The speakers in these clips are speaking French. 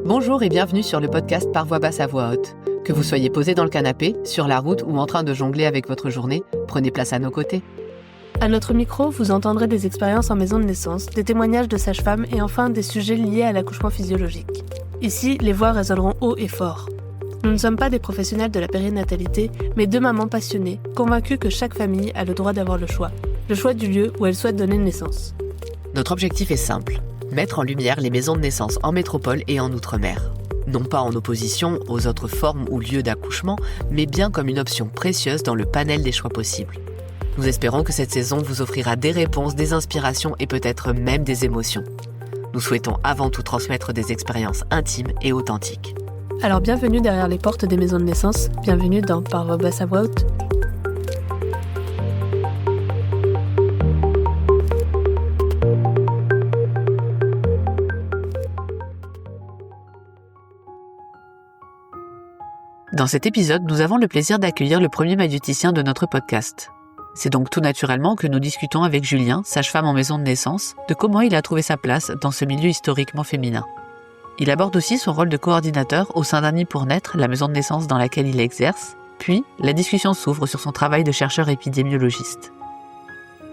Bonjour et bienvenue sur le podcast Par voix basse à voix haute. Que vous soyez posé dans le canapé, sur la route ou en train de jongler avec votre journée, prenez place à nos côtés. À notre micro, vous entendrez des expériences en maison de naissance, des témoignages de sages-femmes et enfin des sujets liés à l'accouchement physiologique. Ici, les voix résonneront haut et fort. Nous ne sommes pas des professionnels de la périnatalité, mais deux mamans passionnées, convaincues que chaque famille a le droit d'avoir le choix du lieu où elle souhaite donner naissance. Notre objectif est simple, mettre en lumière les maisons de naissance en métropole et en outre-mer. Non pas en opposition aux autres formes ou lieux d'accouchement, mais bien comme une option précieuse dans le panel des choix possibles. Nous espérons que cette saison vous offrira des réponses, des inspirations et peut-être même des émotions. Nous souhaitons avant tout transmettre des expériences intimes et authentiques. Alors bienvenue derrière les portes des maisons de naissance, bienvenue dans Par voix basse à voix haute. Dans cet épisode, nous avons le plaisir d'accueillir le premier maïeuticien de notre podcast. C'est donc tout naturellement que nous discutons avec Julien, sage-femme en maison de naissance, de comment il a trouvé sa place dans ce milieu historiquement féminin. Il aborde aussi son rôle de coordinateur au sein d'Annie pour naître, la maison de naissance dans laquelle il exerce, puis la discussion s'ouvre sur son travail de chercheur épidémiologiste.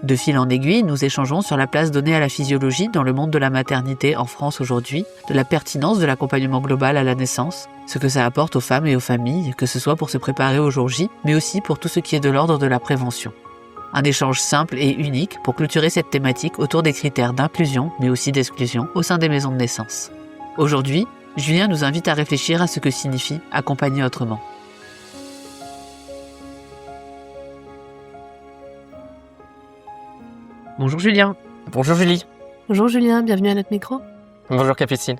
De fil en aiguille, nous échangeons sur la place donnée à la physiologie dans le monde de la maternité en France aujourd'hui, de la pertinence de l'accompagnement global à la naissance, ce que ça apporte aux femmes et aux familles, que ce soit pour se préparer au jour J, mais aussi pour tout ce qui est de l'ordre de la prévention. Un échange simple et unique pour clôturer cette thématique autour des critères d'inclusion, mais aussi d'exclusion au sein des maisons de naissance. Aujourd'hui, Julien nous invite à réfléchir à ce que signifie accompagner autrement. Bonjour Julien. Bonjour Julie. Bonjour Julien, bienvenue à notre micro. Bonjour Capucine.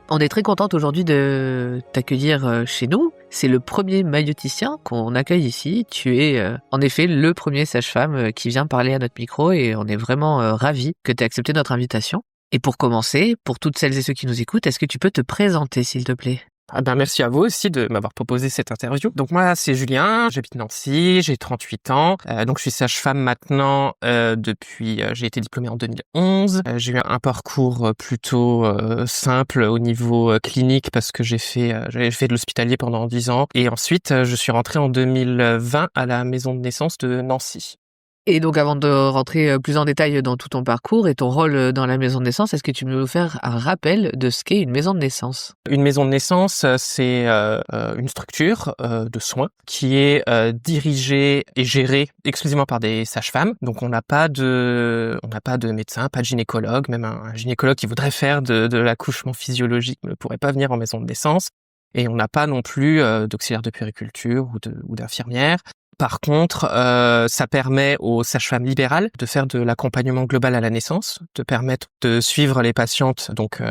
On est très contente aujourd'hui de t'accueillir chez nous. C'est le premier maïeuticien qu'on accueille ici. Tu es en effet le premier sage-femme qui vient parler à notre micro et on est vraiment ravis que tu aies accepté notre invitation. Et pour commencer, pour toutes celles et ceux qui nous écoutent, est-ce que tu peux te présenter s'il te plaît ? Merci à vous aussi de m'avoir proposé cette interview. Donc moi, c'est Julien, j'habite Nancy, j'ai 38 ans. Donc je suis sage-femme maintenant depuis... j'ai été diplômée en 2011. J'ai eu un parcours plutôt simple au niveau clinique parce que j'avais fait de l'hospitalier pendant 10 ans. Et ensuite, je suis rentrée en 2020 à la maison de naissance de Nancy. Et donc avant de rentrer plus en détail dans tout ton parcours et ton rôle dans la maison de naissance, est-ce que tu peux nous faire un rappel de ce qu'est une maison de naissance ? Une maison de naissance, c'est une structure de soins qui est dirigée et gérée exclusivement par des sages-femmes. Donc on n'a pas de médecin, pas de gynécologue, même un gynécologue qui voudrait faire de l'accouchement physiologique ne pourrait pas venir en maison de naissance. Et on n'a pas non plus d'auxiliaire de puériculture ou d'infirmière. Par contre, ça permet aux sages-femmes libérales de faire de l'accompagnement global à la naissance, de permettre de suivre les patientes donc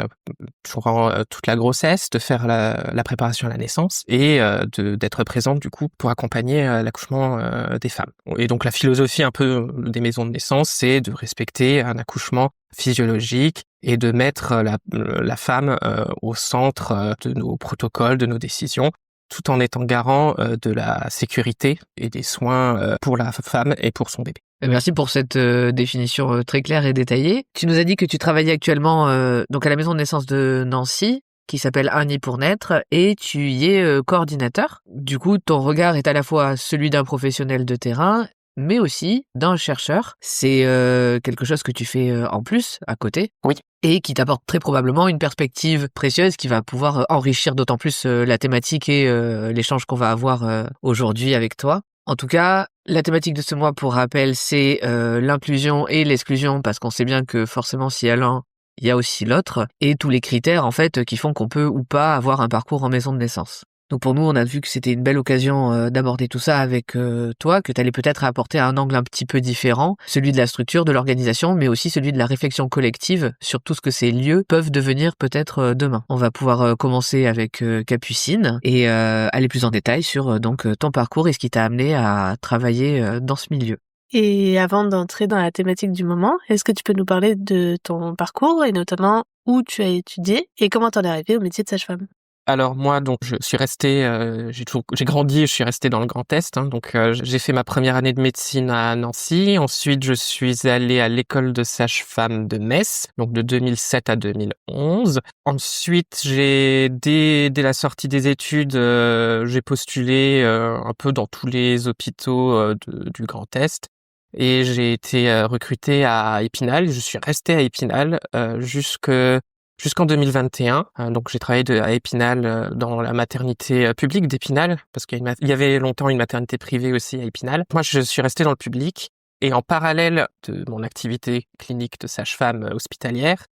durant toute la grossesse, de faire la préparation à la naissance et d'être présente du coup pour accompagner l'accouchement des femmes. Et donc la philosophie un peu des maisons de naissance, c'est de respecter un accouchement physiologique et de mettre la femme au centre de nos protocoles, de nos décisions, tout en étant garant de la sécurité et des soins pour la femme et pour son bébé. Merci pour cette définition très claire et détaillée. Tu nous as dit que tu travaillais actuellement donc à la maison de naissance de Nancy, qui s'appelle Annie pour naître, et tu y es coordinateur. Du coup, ton regard est à la fois celui d'un professionnel de terrain, mais aussi d'un chercheur. C'est quelque chose que tu fais en plus, à côté. Oui. Et qui t'apporte très probablement une perspective précieuse qui va pouvoir enrichir d'autant plus la thématique et l'échange qu'on va avoir aujourd'hui avec toi. En tout cas, la thématique de ce mois, pour rappel, c'est l'inclusion et l'exclusion, parce qu'on sait bien que forcément, s'il y a l'un, il y a aussi l'autre, et tous les critères en fait qui font qu'on peut ou pas avoir un parcours en maison de naissance. Donc pour nous, on a vu que c'était une belle occasion d'aborder tout ça avec toi, que tu allais peut-être apporter un angle un petit peu différent, celui de la structure, de l'organisation, mais aussi celui de la réflexion collective sur tout ce que ces lieux peuvent devenir peut-être demain. On va pouvoir commencer avec Capucine et aller plus en détail sur donc ton parcours et ce qui t'a amené à travailler dans ce milieu. Et avant d'entrer dans la thématique du moment, est-ce que tu peux nous parler de ton parcours et notamment où tu as étudié et comment t'en es arrivée au métier de sage-femme ? Alors moi, donc je suis resté, j'ai grandi, je suis resté dans le Grand Est, hein, donc j'ai fait ma première année de médecine à Nancy. Ensuite, je suis allé à l'école de sage-femme de Metz, donc de 2007 à 2011. Ensuite, dès la sortie des études, j'ai postulé un peu dans tous les hôpitaux du Grand Est. Et j'ai été recruté à Épinal. Je suis resté à Épinal jusqu'en 2021. Donc j'ai travaillé à Épinal dans la maternité publique d'Épinal, parce qu'il y avait longtemps une maternité privée aussi à Épinal. Moi, je suis resté dans le public. Et en parallèle de mon activité clinique de sage-femme hospitalière,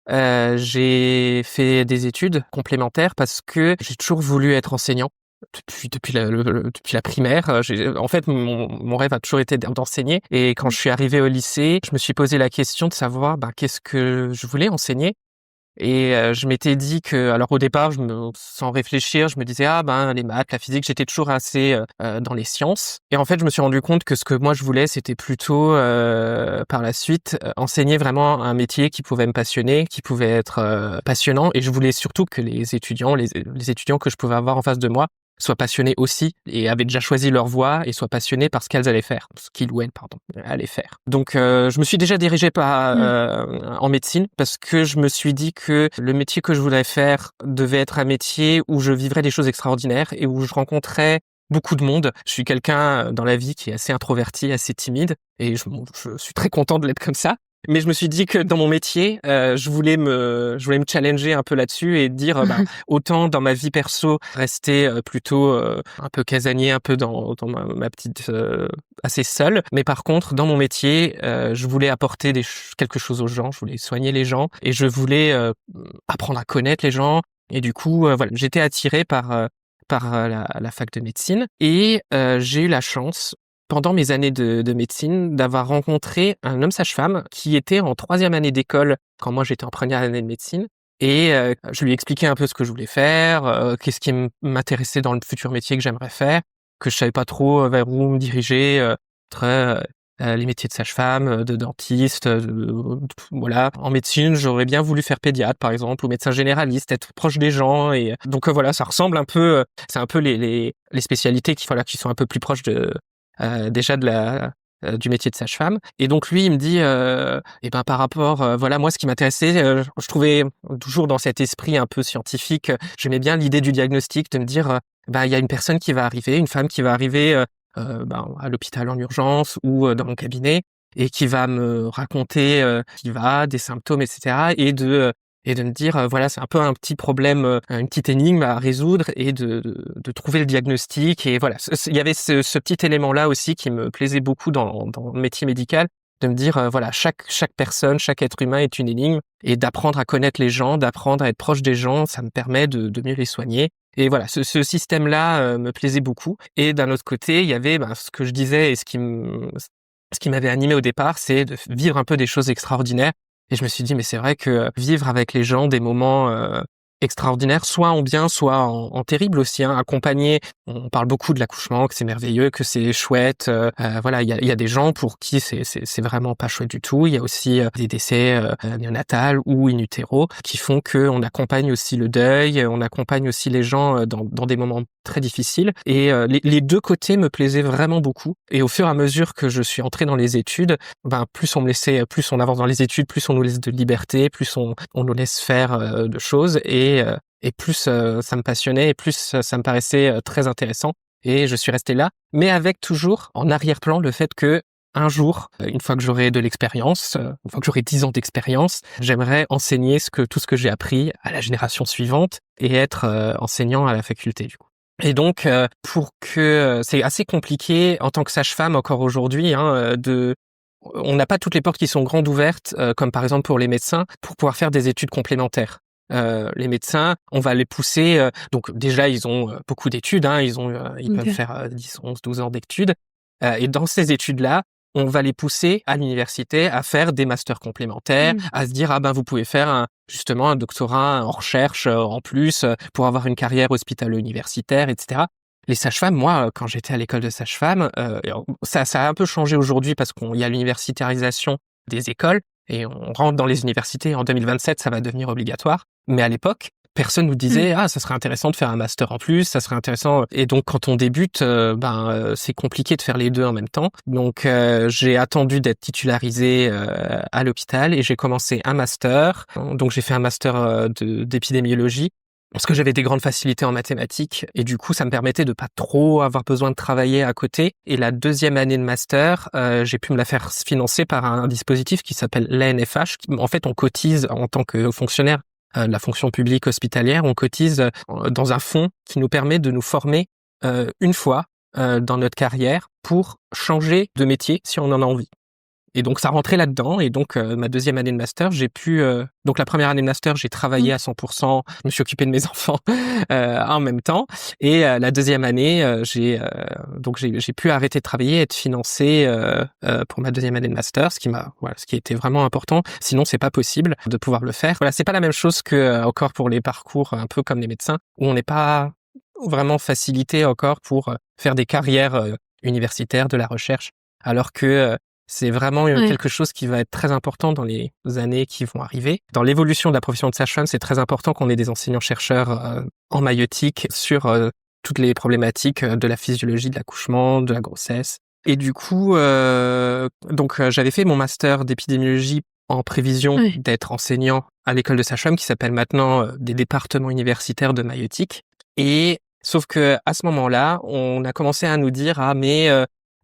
j'ai fait des études complémentaires parce que j'ai toujours voulu être enseignant. Depuis la primaire, en fait, mon rêve a toujours été d'enseigner. Et quand je suis arrivé au lycée, je me suis posé la question de savoir qu'est-ce que je voulais enseigner. Et je m'étais dit que, alors au départ, sans réfléchir, je me disais les maths, la physique, j'étais toujours assez dans les sciences. Et en fait, je me suis rendu compte que ce que moi je voulais, c'était plutôt par la suite enseigner vraiment un métier qui pouvait me passionner, qui pouvait être passionnant. Et je voulais surtout que les étudiants que je pouvais avoir en face de moi soient passionnés aussi et avaient déjà choisi leur voie et soient passionnés par ce qu'ils allaient faire. Donc je me suis déjà dirigé en médecine parce que je me suis dit que le métier que je voulais faire devait être un métier où je vivrais des choses extraordinaires et où je rencontrais beaucoup de monde. Je suis quelqu'un dans la vie qui est assez introverti, assez timide, et je suis très content de l'être comme ça. Mais je me suis dit que dans mon métier, je voulais me challenger un peu là-dessus et dire autant dans ma vie perso rester plutôt un peu casanier, un peu dans ma petite assez seule, mais par contre dans mon métier, je voulais apporter quelque chose aux gens, je voulais soigner les gens et je voulais apprendre à connaître les gens. Et du coup, voilà, j'étais attiré par la fac de médecine et j'ai eu la chance pendant mes années de médecine, d'avoir rencontré un homme sage-femme qui était en 3e année d'école quand moi j'étais en première année de médecine. Et je lui ai expliqué un peu ce que je voulais faire, qu'est-ce qui m'intéressait dans le futur métier que j'aimerais faire, que je savais pas trop vers où me diriger entre les métiers de sage-femme, de dentiste, voilà. En médecine, j'aurais bien voulu faire pédiatre par exemple ou médecin généraliste, être proche des gens. Et donc voilà, ça ressemble un peu, c'est un peu les spécialités qui sont un peu plus proches déjà du métier de sage-femme. Et donc lui, il me dit, par rapport, voilà, moi, ce qui m'intéressait, je trouvais toujours dans cet esprit un peu scientifique, j'aimais bien l'idée du diagnostic, de me dire, il y a une personne qui va arriver, une femme qui va arriver à l'hôpital en urgence ou dans mon cabinet, et qui va me raconter des symptômes, etc. Et de me dire, voilà, c'est un peu un petit problème, une petite énigme à résoudre et de trouver le diagnostic. Et voilà, il y avait ce petit élément-là aussi qui me plaisait beaucoup dans le métier médical, de me dire, voilà, chaque personne, chaque être humain est une énigme, et d'apprendre à connaître les gens, d'apprendre à être proche des gens, ça me permet de mieux les soigner. Et voilà, ce système-là me plaisait beaucoup. Et d'un autre côté, il y avait ce que je disais et ce qui m'avait animé au départ, c'est de vivre un peu des choses extraordinaires. Et je me suis dit, mais c'est vrai que vivre avec les gens des moments extraordinaires, soit en bien, soit en terrible aussi, hein, accompagner. On parle beaucoup de l'accouchement, que c'est merveilleux, que c'est chouette. Voilà, il y a des gens pour qui c'est vraiment pas chouette du tout. Il y a aussi des décès néonatals ou in utero qui font que on accompagne aussi le deuil, on accompagne aussi les gens dans des moments très difficiles. Et les deux côtés me plaisaient vraiment beaucoup. Et au fur et à mesure que je suis entré dans les études, plus on avance dans les études, plus on nous laisse de liberté, plus on nous laisse faire de choses. Et plus ça me passionnait et plus ça me paraissait très intéressant. Et je suis resté là, mais avec toujours en arrière-plan le fait que un jour, une fois que j'aurai de l'expérience, une fois que j'aurai 10 ans d'expérience, j'aimerais enseigner tout ce que j'ai appris à la génération suivante et être enseignant à la faculté du coup. Et donc, c'est assez compliqué en tant que sage-femme encore aujourd'hui, on n'a pas toutes les portes qui sont grandes ouvertes, comme par exemple pour les médecins, pour pouvoir faire des études complémentaires. Les médecins, on va les pousser, donc déjà ils ont beaucoup d'études, ils peuvent faire 10, 11, 12 ans d'études, et dans ces études-là, on va les pousser à l'université à faire des masters complémentaires, à se dire vous pouvez faire justement un doctorat en recherche en plus pour avoir une carrière hospitalo-universitaire, etc. Les sages-femmes, moi, quand j'étais à l'école de sage-femme, ça a un peu changé aujourd'hui parce qu'il y a l'universitarisation des écoles et on rentre dans les universités. En 2027, ça va devenir obligatoire. Mais à l'époque, personne nous disait ça serait intéressant de faire un master en plus, ça serait intéressant. Et donc quand on débute, c'est compliqué de faire les deux en même temps. Donc j'ai attendu d'être titularisé à l'hôpital et j'ai commencé un master. Donc j'ai fait un master d'épidémiologie parce que j'avais des grandes facilités en mathématiques et du coup ça me permettait de pas trop avoir besoin de travailler à côté. Et la deuxième année de master, j'ai pu me la faire financer par un dispositif qui s'appelle l'ANFH. En fait, on cotise en tant que fonctionnaire de la fonction publique hospitalière, on cotise dans un fonds qui nous permet de nous former une fois dans notre carrière pour changer de métier si on en a envie. Et donc ça rentrait là-dedans. Et donc ma deuxième année de master, j'ai pu donc la première année de master, j'ai travaillé à 100%, je me suis occupé de mes enfants en même temps. Et la deuxième année, j'ai pu arrêter de travailler et être financé pour ma deuxième année de master, ce qui était vraiment important. Sinon, c'est pas possible de pouvoir le faire. Voilà, c'est pas la même chose que encore pour les parcours un peu comme les médecins où on n'est pas vraiment facilité encore pour faire des carrières universitaires, de la recherche, alors que c'est vraiment quelque chose qui va être très important dans les années qui vont arriver. Dans l'évolution de la profession de sage-femme, c'est très important qu'on ait des enseignants-chercheurs en maïeutique sur toutes les problématiques de la physiologie de l'accouchement, de la grossesse. Et du coup, j'avais fait mon master d'épidémiologie en prévision d'être enseignant à l'école de sage-femme qui s'appelle maintenant des départements universitaires de maïeutique. Et sauf que à ce moment-là, on a commencé à nous dire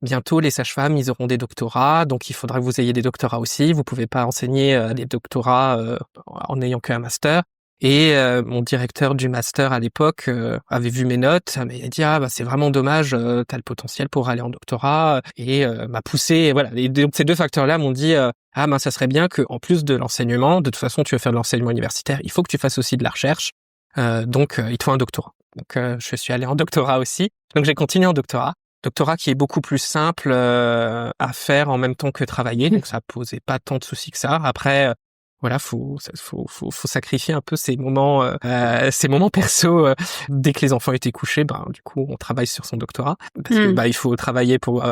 bientôt, les sages-femmes, ils auront des doctorats, donc il faudra que vous ayez des doctorats aussi. Vous pouvez pas enseigner des doctorats en n'ayant qu'un master. Et mon directeur du master à l'époque avait vu mes notes, mais il a dit c'est vraiment dommage, t'as le potentiel pour aller en doctorat, et m'a poussé. Et voilà, et donc ces deux facteurs-là m'ont dit ça serait bien que en plus de l'enseignement, de toute façon tu veux faire de l'enseignement universitaire, il faut que tu fasses aussi de la recherche. Donc il te faut un doctorat. Donc je suis allé en doctorat aussi. Donc j'ai continué en doctorat. Doctorat qui est beaucoup plus simple à faire en même temps que travailler, donc ça posait pas tant de soucis que ça. Après, faut sacrifier un peu ces moments perso dès que les enfants étaient couchés. Du coup, on travaille sur son doctorat parce que il faut travailler pour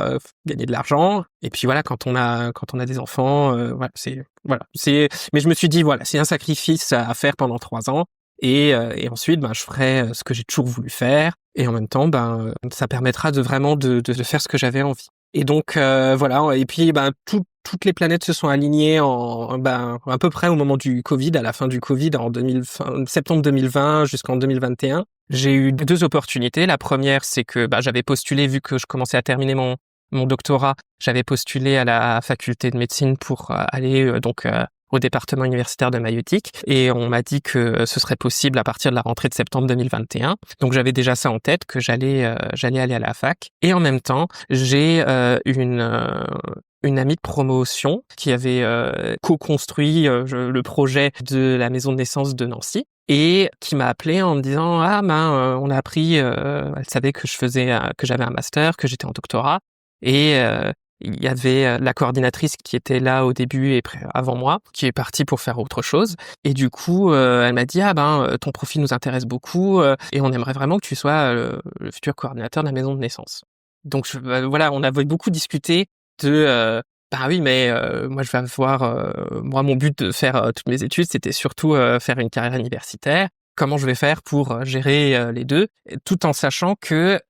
gagner de l'argent. Et puis voilà, quand on a des enfants, Mais je me suis dit c'est un sacrifice à faire pendant 3 ans. Et ensuite, je ferai ce que j'ai toujours voulu faire. Et en même temps, ça permettra de vraiment de faire ce que j'avais envie. Et donc, Et puis, toutes les planètes se sont alignées à peu près au moment du Covid, à la fin du Covid, septembre 2020 jusqu'en 2021. J'ai eu 2 opportunités. La première, c'est que j'avais postulé, vu que je commençais à terminer mon doctorat, j'avais postulé à la faculté de médecine pour aller au département universitaire de maïeutique, et on m'a dit que ce serait possible à partir de la rentrée de septembre 2021. Donc j'avais déjà ça en tête, que j'allais aller à la fac. Et en même temps, j'ai une amie de promotion qui avait co-construit le projet de la maison de naissance de Nancy, et qui m'a appelé en me disant on a appris, elle savait que j'avais un master, que j'étais en doctorat, et il y avait la coordinatrice qui était là au début et avant moi, qui est partie pour faire autre chose. Et du coup, elle m'a dit ton profil nous intéresse beaucoup et on aimerait vraiment que tu sois le futur coordinateur de la maison de naissance. Donc on avait beaucoup discuté de moi je vais avoir mon but de faire toutes mes études, c'était surtout faire une carrière universitaire. Comment je vais faire pour gérer les deux, tout en sachant que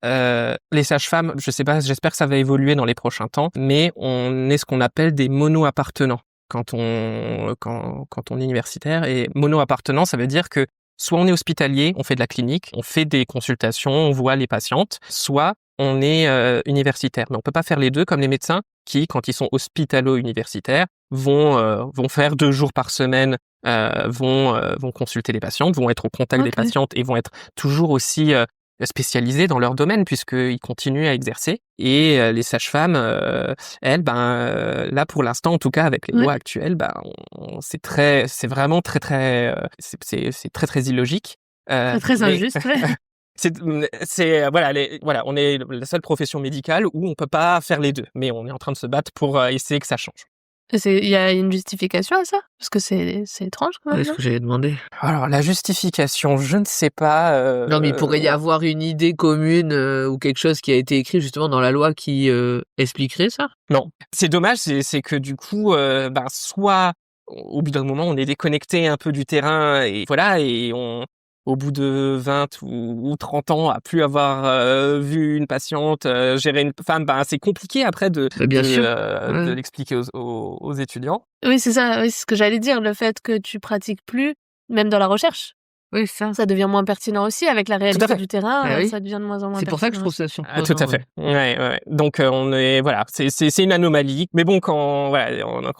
les sages-femmes, je sais pas, j'espère que ça va évoluer dans les prochains temps, mais on est ce qu'on appelle des mono-appartenants quand on est universitaire. Et mono-appartenant, ça veut dire que soit on est hospitalier, on fait de la clinique, on fait des consultations, on voit les patientes, soit on est universitaire. Mais on peut pas faire les deux, comme les médecins qui, quand ils sont hospitalo-universitaires, vont faire 2 jours par semaine, vont consulter les patientes, vont être au contact des patientes et vont être toujours aussi spécialisés dans leur domaine puisqu'ils continuent à exercer. Et les sages-femmes, elles, là pour l'instant, en tout cas avec les lois actuelles, c'est vraiment très très, c'est très très illogique. Très injuste. On est la seule profession médicale où on peut pas faire les deux, mais on est en train de se battre pour essayer que ça change. Il y a une justification à ça? Parce que c'est étrange quand même. C'est ce que j'allais demander. Alors la justification, je ne sais pas. Non, mais il pourrait y avoir une idée commune ou quelque chose qui a été écrit justement dans la loi qui expliquerait ça? Non, c'est dommage, c'est que du coup, soit au bout d'un moment on est déconnecté un peu du terrain et voilà, et au bout de 20 ou 30 ans, à plus avoir vu une patiente, gérer une femme, c'est compliqué après Bien sûr. de l'expliquer aux étudiants. Oui, c'est ça, oui, c'est ce que j'allais dire, le fait que tu pratiques plus, même dans la recherche, Oui, ça. ça devient moins pertinent aussi avec la réalité fait. du terrain, Bah oui. ça devient de moins en moins C'est pour ça que je pertinent trouve aussi. ça surprenant. Tout à fait. Ouais. Donc on est voilà, c'est une anomalie. Mais bon, quand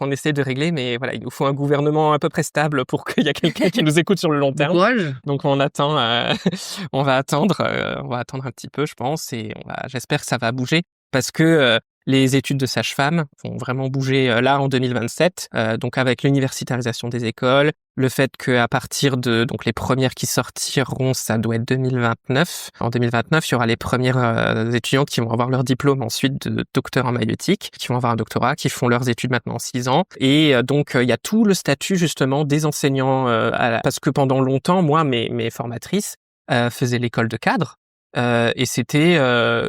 on essaie de régler, mais voilà, il nous faut un gouvernement à peu près stable pour qu'il y ait quelqu'un qui nous écoute sur le long Bon terme. courage. Donc on attend, on va attendre un petit peu, je pense, et j'espère que ça va bouger parce que les études de sage-femme vont vraiment bouger là en 2027. Donc avec l'universitarisation des écoles, le fait qu'à partir de donc les premières qui sortiront, ça doit être 2029. En 2029, il y aura les premières étudiants qui vont avoir leur diplôme ensuite de docteur en maïeutique, qui vont avoir un doctorat, qui font leurs études maintenant en 6 ans. Et donc il y a tout le statut justement des enseignants parce que pendant longtemps, moi, mes formatrices faisaient l'école de cadre. Et c'était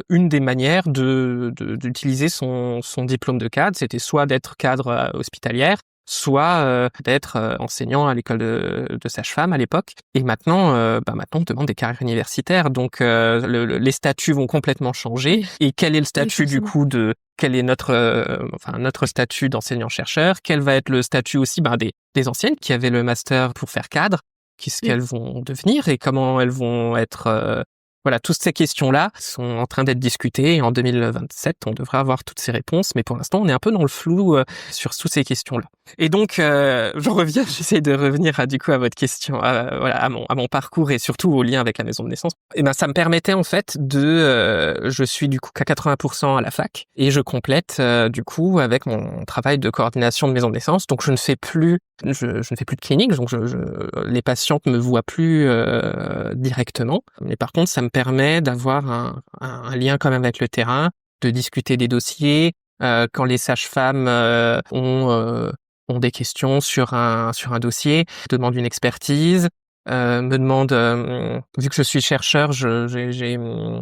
une des manières d'utiliser son diplôme de cadre, c'était soit d'être cadre hospitalière, soit d'être enseignant à l'école de sage-femme à l'époque. Et maintenant, maintenant on demande des carrières universitaires, donc les statuts vont complètement changer. Et quel est le statut du coup quel est notre statut d'enseignant-chercheur? Quel va être le statut aussi des anciennes qui avaient le master pour faire cadre? Qu'est-ce qu'elles vont devenir et comment elles vont être voilà, toutes ces questions-là sont en train d'être discutées et en 2027, on devrait avoir toutes ces réponses, mais pour l'instant, on est un peu dans le flou sur toutes ces questions-là. Et donc, j'essaie de revenir à votre question, à mon parcours et surtout au lien avec la maison de naissance. Et ça me permettait en fait je suis du coup qu'à 80% à la fac et je complète du coup avec mon travail de coordination de maison de naissance. Donc, je ne fais plus de clinique, donc les patientes me voient plus directement. Mais par contre, ça me permet d'avoir un lien quand même avec le terrain, de discuter des dossiers. Quand les sages-femmes ont des questions sur un dossier, demandent une expertise, me demandent, vu que je suis chercheur, j'ai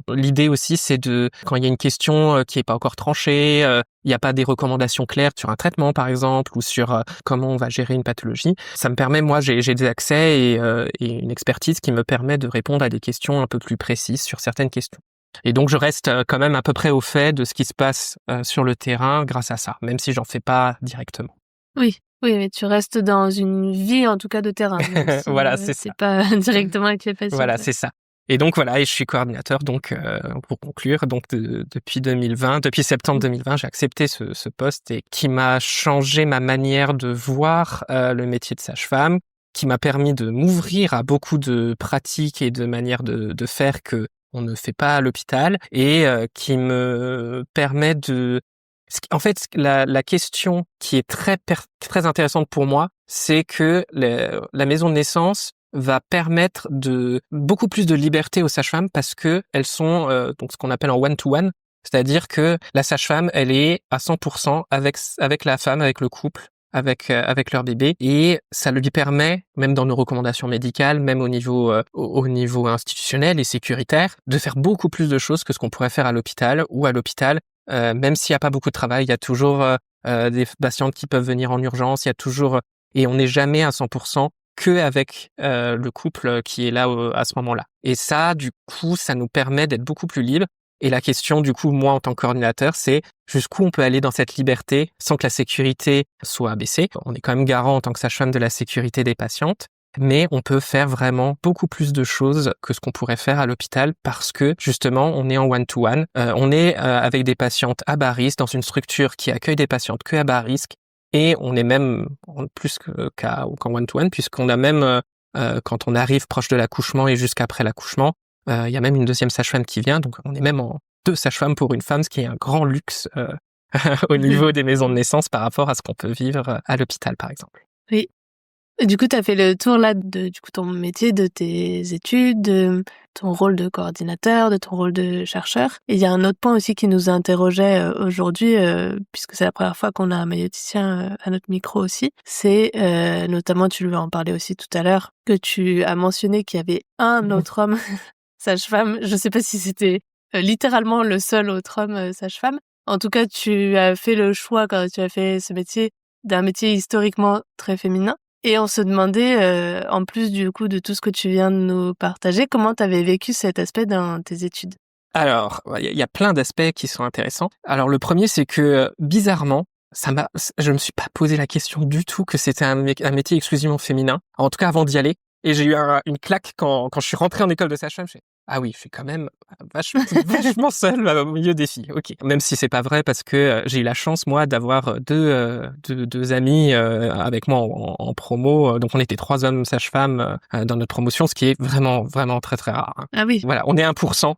l'idée aussi, c'est quand il y a une question qui est pas encore tranchée, il n'y a pas des recommandations claires sur un traitement par exemple ou sur comment on va gérer une pathologie, ça me permet, moi j'ai des accès et une expertise qui me permet de répondre à des questions un peu plus précises sur certaines questions. Et donc je reste quand même à peu près au fait de ce qui se passe sur le terrain grâce à ça, même si j'en fais pas directement. Oui, mais tu restes dans une vie en tout cas de terrain. Même si, voilà, c'est ça. C'est pas directement avec les patients. Voilà, c'est ça. Et donc voilà, et je suis coordinateur donc pour conclure donc depuis septembre 2020, j'ai accepté ce poste et qui m'a changé ma manière de voir le métier de sage-femme, qui m'a permis de m'ouvrir à beaucoup de pratiques et de manières de faire que on ne fait pas à l'hôpital et qui me permet en fait, la question qui est très intéressante pour moi, c'est que la maison de naissance va permettre beaucoup plus de liberté aux sages-femmes parce que elles sont donc ce qu'on appelle en one-to-one, c'est-à-dire que la sage-femme, elle est à 100% avec la femme, avec le couple, avec leur bébé, et ça lui permet, même dans nos recommandations médicales, même au niveau institutionnel et sécuritaire, de faire beaucoup plus de choses que ce qu'on pourrait faire à l'hôpital. Ou à l'hôpital, même s'il y a pas beaucoup de travail, il y a toujours des patientes qui peuvent venir en urgence, il y a toujours, et on n'est jamais à 100% que avec le couple qui est là à ce moment-là. Et ça, du coup, ça nous permet d'être beaucoup plus libres. Et la question, du coup, moi, en tant que coordinateur, c'est jusqu'où on peut aller dans cette liberté sans que la sécurité soit abaissée. On est quand même garant en tant que sage-femme de la sécurité des patientes, mais on peut faire vraiment beaucoup plus de choses que ce qu'on pourrait faire à l'hôpital parce que, justement, on est en one-to-one. On est avec des patientes à bas risque dans une structure qui accueille des patientes que à bas risque. Et on est même plus qu'en one-to-one, puisqu'on a même, quand on arrive proche de l'accouchement et jusqu'après l'accouchement, il y a même une deuxième sage-femme qui vient, donc on est même en 2 sages-femmes pour une femme, ce qui est un grand luxe au niveau des maisons de naissance par rapport à ce qu'on peut vivre à l'hôpital, par exemple. Oui. Et du coup, tu as fait le tour là de ton métier, de tes études, de ton rôle de coordinateur, de ton rôle de chercheur. Et il y a un autre point aussi qui nous interrogeait aujourd'hui, puisque c'est la première fois qu'on a un maïeuticien à notre micro aussi. C'est notamment, tu lui en parlais aussi tout à l'heure, que tu as mentionné qu'il y avait un autre homme sage-femme. Je sais pas si c'était littéralement le seul autre homme sage-femme. En tout cas, tu as fait le choix quand tu as fait ce métier d'un métier historiquement très féminin. Et on se demandait, en plus du coup de tout ce que tu viens de nous partager, comment tu avais vécu cet aspect dans tes études? Alors, il y a plein d'aspects qui sont intéressants. Alors le premier, c'est que bizarrement, je me suis pas posé la question du tout que c'était un métier exclusivement féminin. En tout cas, avant d'y aller. Et j'ai eu une claque quand je suis rentré en école de sage-femme. Ah oui, je suis quand même vachement seul au milieu des filles. Ok. Même si c'est pas vrai parce que j'ai eu la chance moi d'avoir deux amis avec moi en promo. Donc on était 3 hommes sages-femmes dans notre promotion, ce qui est vraiment vraiment très très rare. Hein. Ah oui. Voilà, on est 1%.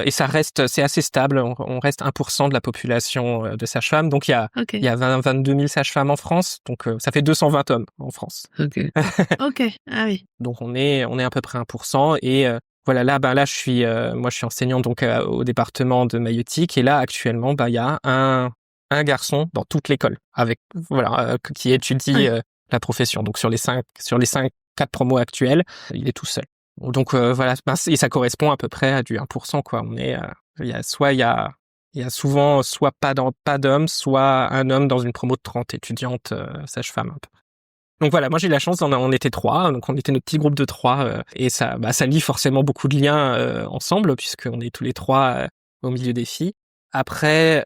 Et c'est assez stable. On reste 1% de la population de sages-femmes. Donc il y a 22 000 sages-femmes en France. Donc ça fait 220 hommes en France. Ok. Ok. Ah oui. Donc on est à peu près 1%. Et voilà, là je suis enseignant donc au département de maïeutique. Et là actuellement, il y a un garçon dans toute l'école qui étudie la profession. Donc sur les 4 promos actuels, il est tout seul. Donc voilà, et ça correspond à peu près à du 1%, quoi. Il y a souvent soit pas d'hommes, soit un homme dans une promo de 30 étudiantes sages-femmes un peu. Donc voilà, moi j'ai eu la chance, on était 3, donc on était notre petit groupe de 3 et ça lie forcément beaucoup de liens ensemble puisqu'on est tous les 3 au milieu des filles. Après,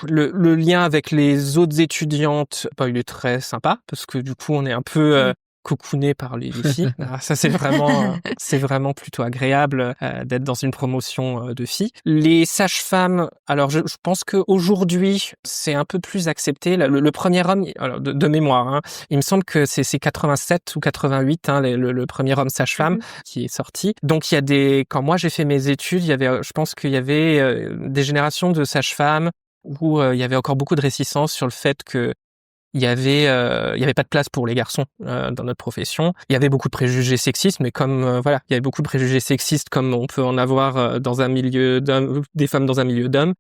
le lien avec les autres étudiantes, il est très sympa parce que du coup on est un peu cocooné par les filles. Ça c'est vraiment plutôt agréable d'être dans une promotion de filles. Les sages-femmes, alors je pense que aujourd'hui c'est un peu plus accepté. Le premier homme, alors de mémoire, hein, il me semble que c'est 87 ou 88 hein, le premier homme sage-femme qui est sorti. Donc quand moi j'ai fait mes études, je pense qu'il y avait des générations de sages-femmes où il y avait encore beaucoup de réticence sur le fait que il y avait pas de place pour les garçons dans notre profession. Il y avait beaucoup de préjugés sexistes, mais comme il y avait beaucoup de préjugés sexistes comme on peut en avoir dans un milieu d'hommes, des femmes dans un milieu d'hommes.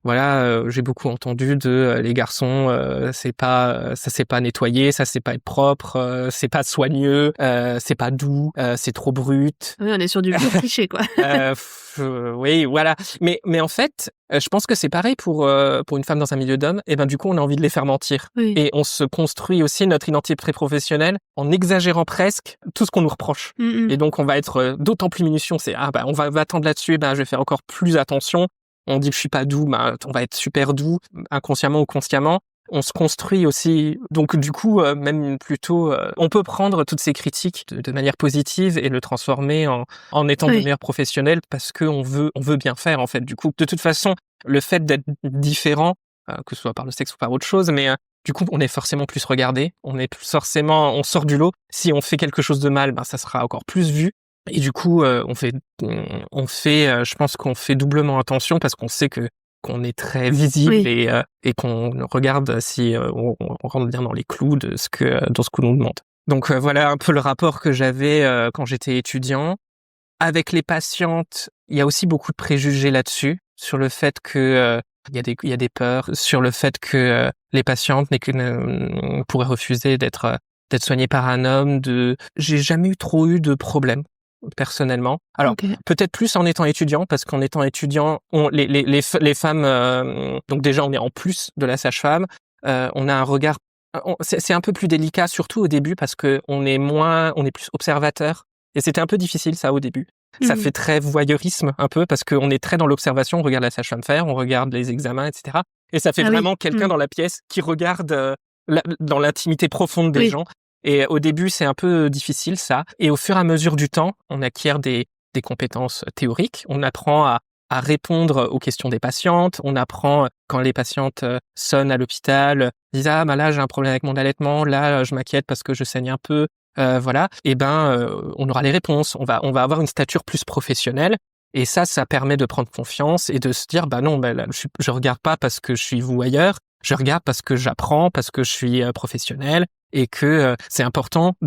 Voilà, j'ai beaucoup entendu les garçons, ça c'est pas nettoyer, ça c'est pas être propre, c'est pas soigneux, c'est pas doux, c'est trop brut. Oui, on est sur du pur cliché, quoi. Oui, voilà. Mais en fait, je pense que c'est pareil pour une femme dans un milieu d'hommes. Et du coup, on a envie de les faire mentir. Oui. Et on se construit aussi notre identité professionnelle en exagérant presque tout ce qu'on nous reproche. Et donc, on va être d'autant plus minutieux. On va attendre là-dessus. Je vais faire encore plus attention. On dit que je suis pas doux, on va être super doux, inconsciemment ou consciemment. On se construit aussi, donc du coup, même plutôt, on peut prendre toutes ces critiques de manière positive et le transformer en étant de meilleurs professionnels parce qu'on veut bien faire en fait. Du coup, de toute façon, le fait d'être différent, que ce soit par le sexe ou par autre chose, mais du coup, on est forcément plus regardé, on sort du lot. Si on fait quelque chose de mal, ça sera encore plus vu. Et du coup, je pense qu'on fait doublement attention parce qu'on sait qu'on est très visible et qu'on regarde si on rentre bien dans les clous de ce que nous demande. Donc voilà un peu le rapport que j'avais quand j'étais étudiant. Avec les patientes, il y a aussi beaucoup de préjugés là-dessus sur le fait que il y a des peurs sur le fait que les patientes pourraient refuser d'être soignées par un homme. J'ai jamais trop eu de problème. Personnellement. Alors, peut-être plus en étant étudiant, parce qu'en étant étudiant, les femmes, donc déjà, on est en plus de la sage-femme, on a un regard, c'est un peu plus délicat, surtout au début, parce que on est plus observateur. Et c'était un peu difficile, ça, au début. Ça fait très voyeurisme, un peu, parce qu'on est très dans l'observation, on regarde la sage-femme faire, on regarde les examens, etc. Et ça fait vraiment quelqu'un dans la pièce qui regarde dans l'intimité profonde des gens. Et au début, c'est un peu difficile, ça. Et au fur et à mesure du temps, on acquiert des compétences théoriques. On apprend à répondre aux questions des patientes. On apprend, quand les patientes sonnent à l'hôpital, disent « Ah, là, j'ai un problème avec mon allaitement. Là, je m'inquiète parce que je saigne un peu. » Voilà. Et on aura les réponses. On va avoir une stature plus professionnelle. Et ça permet de prendre confiance et de se dire « non, là, je regarde pas parce que je suis voyeur. Je regarde parce que j'apprends, parce que je suis professionnel. » Et que c'est important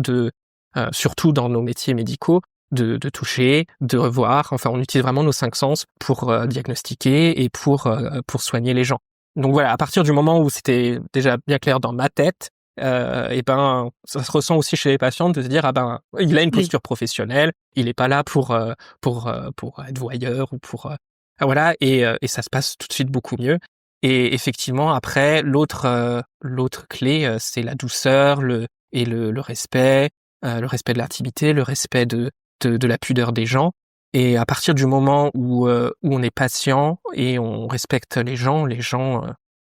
surtout dans nos métiers médicaux, de toucher, de revoir. Enfin, on utilise vraiment nos 5 sens pour diagnostiquer et pour soigner les gens. Donc voilà, à partir du moment où c'était déjà bien clair dans ma tête, ça se ressent aussi chez les patients de se dire il a une posture professionnelle, il est pas là pour être voyeur ou pour voilà, et ça se passe tout de suite beaucoup mieux. Et effectivement, après, l'autre clé, c'est la douceur, et le respect de l'intimité, le respect de la pudeur des gens. Et à partir du moment où on est patient et on respecte les gens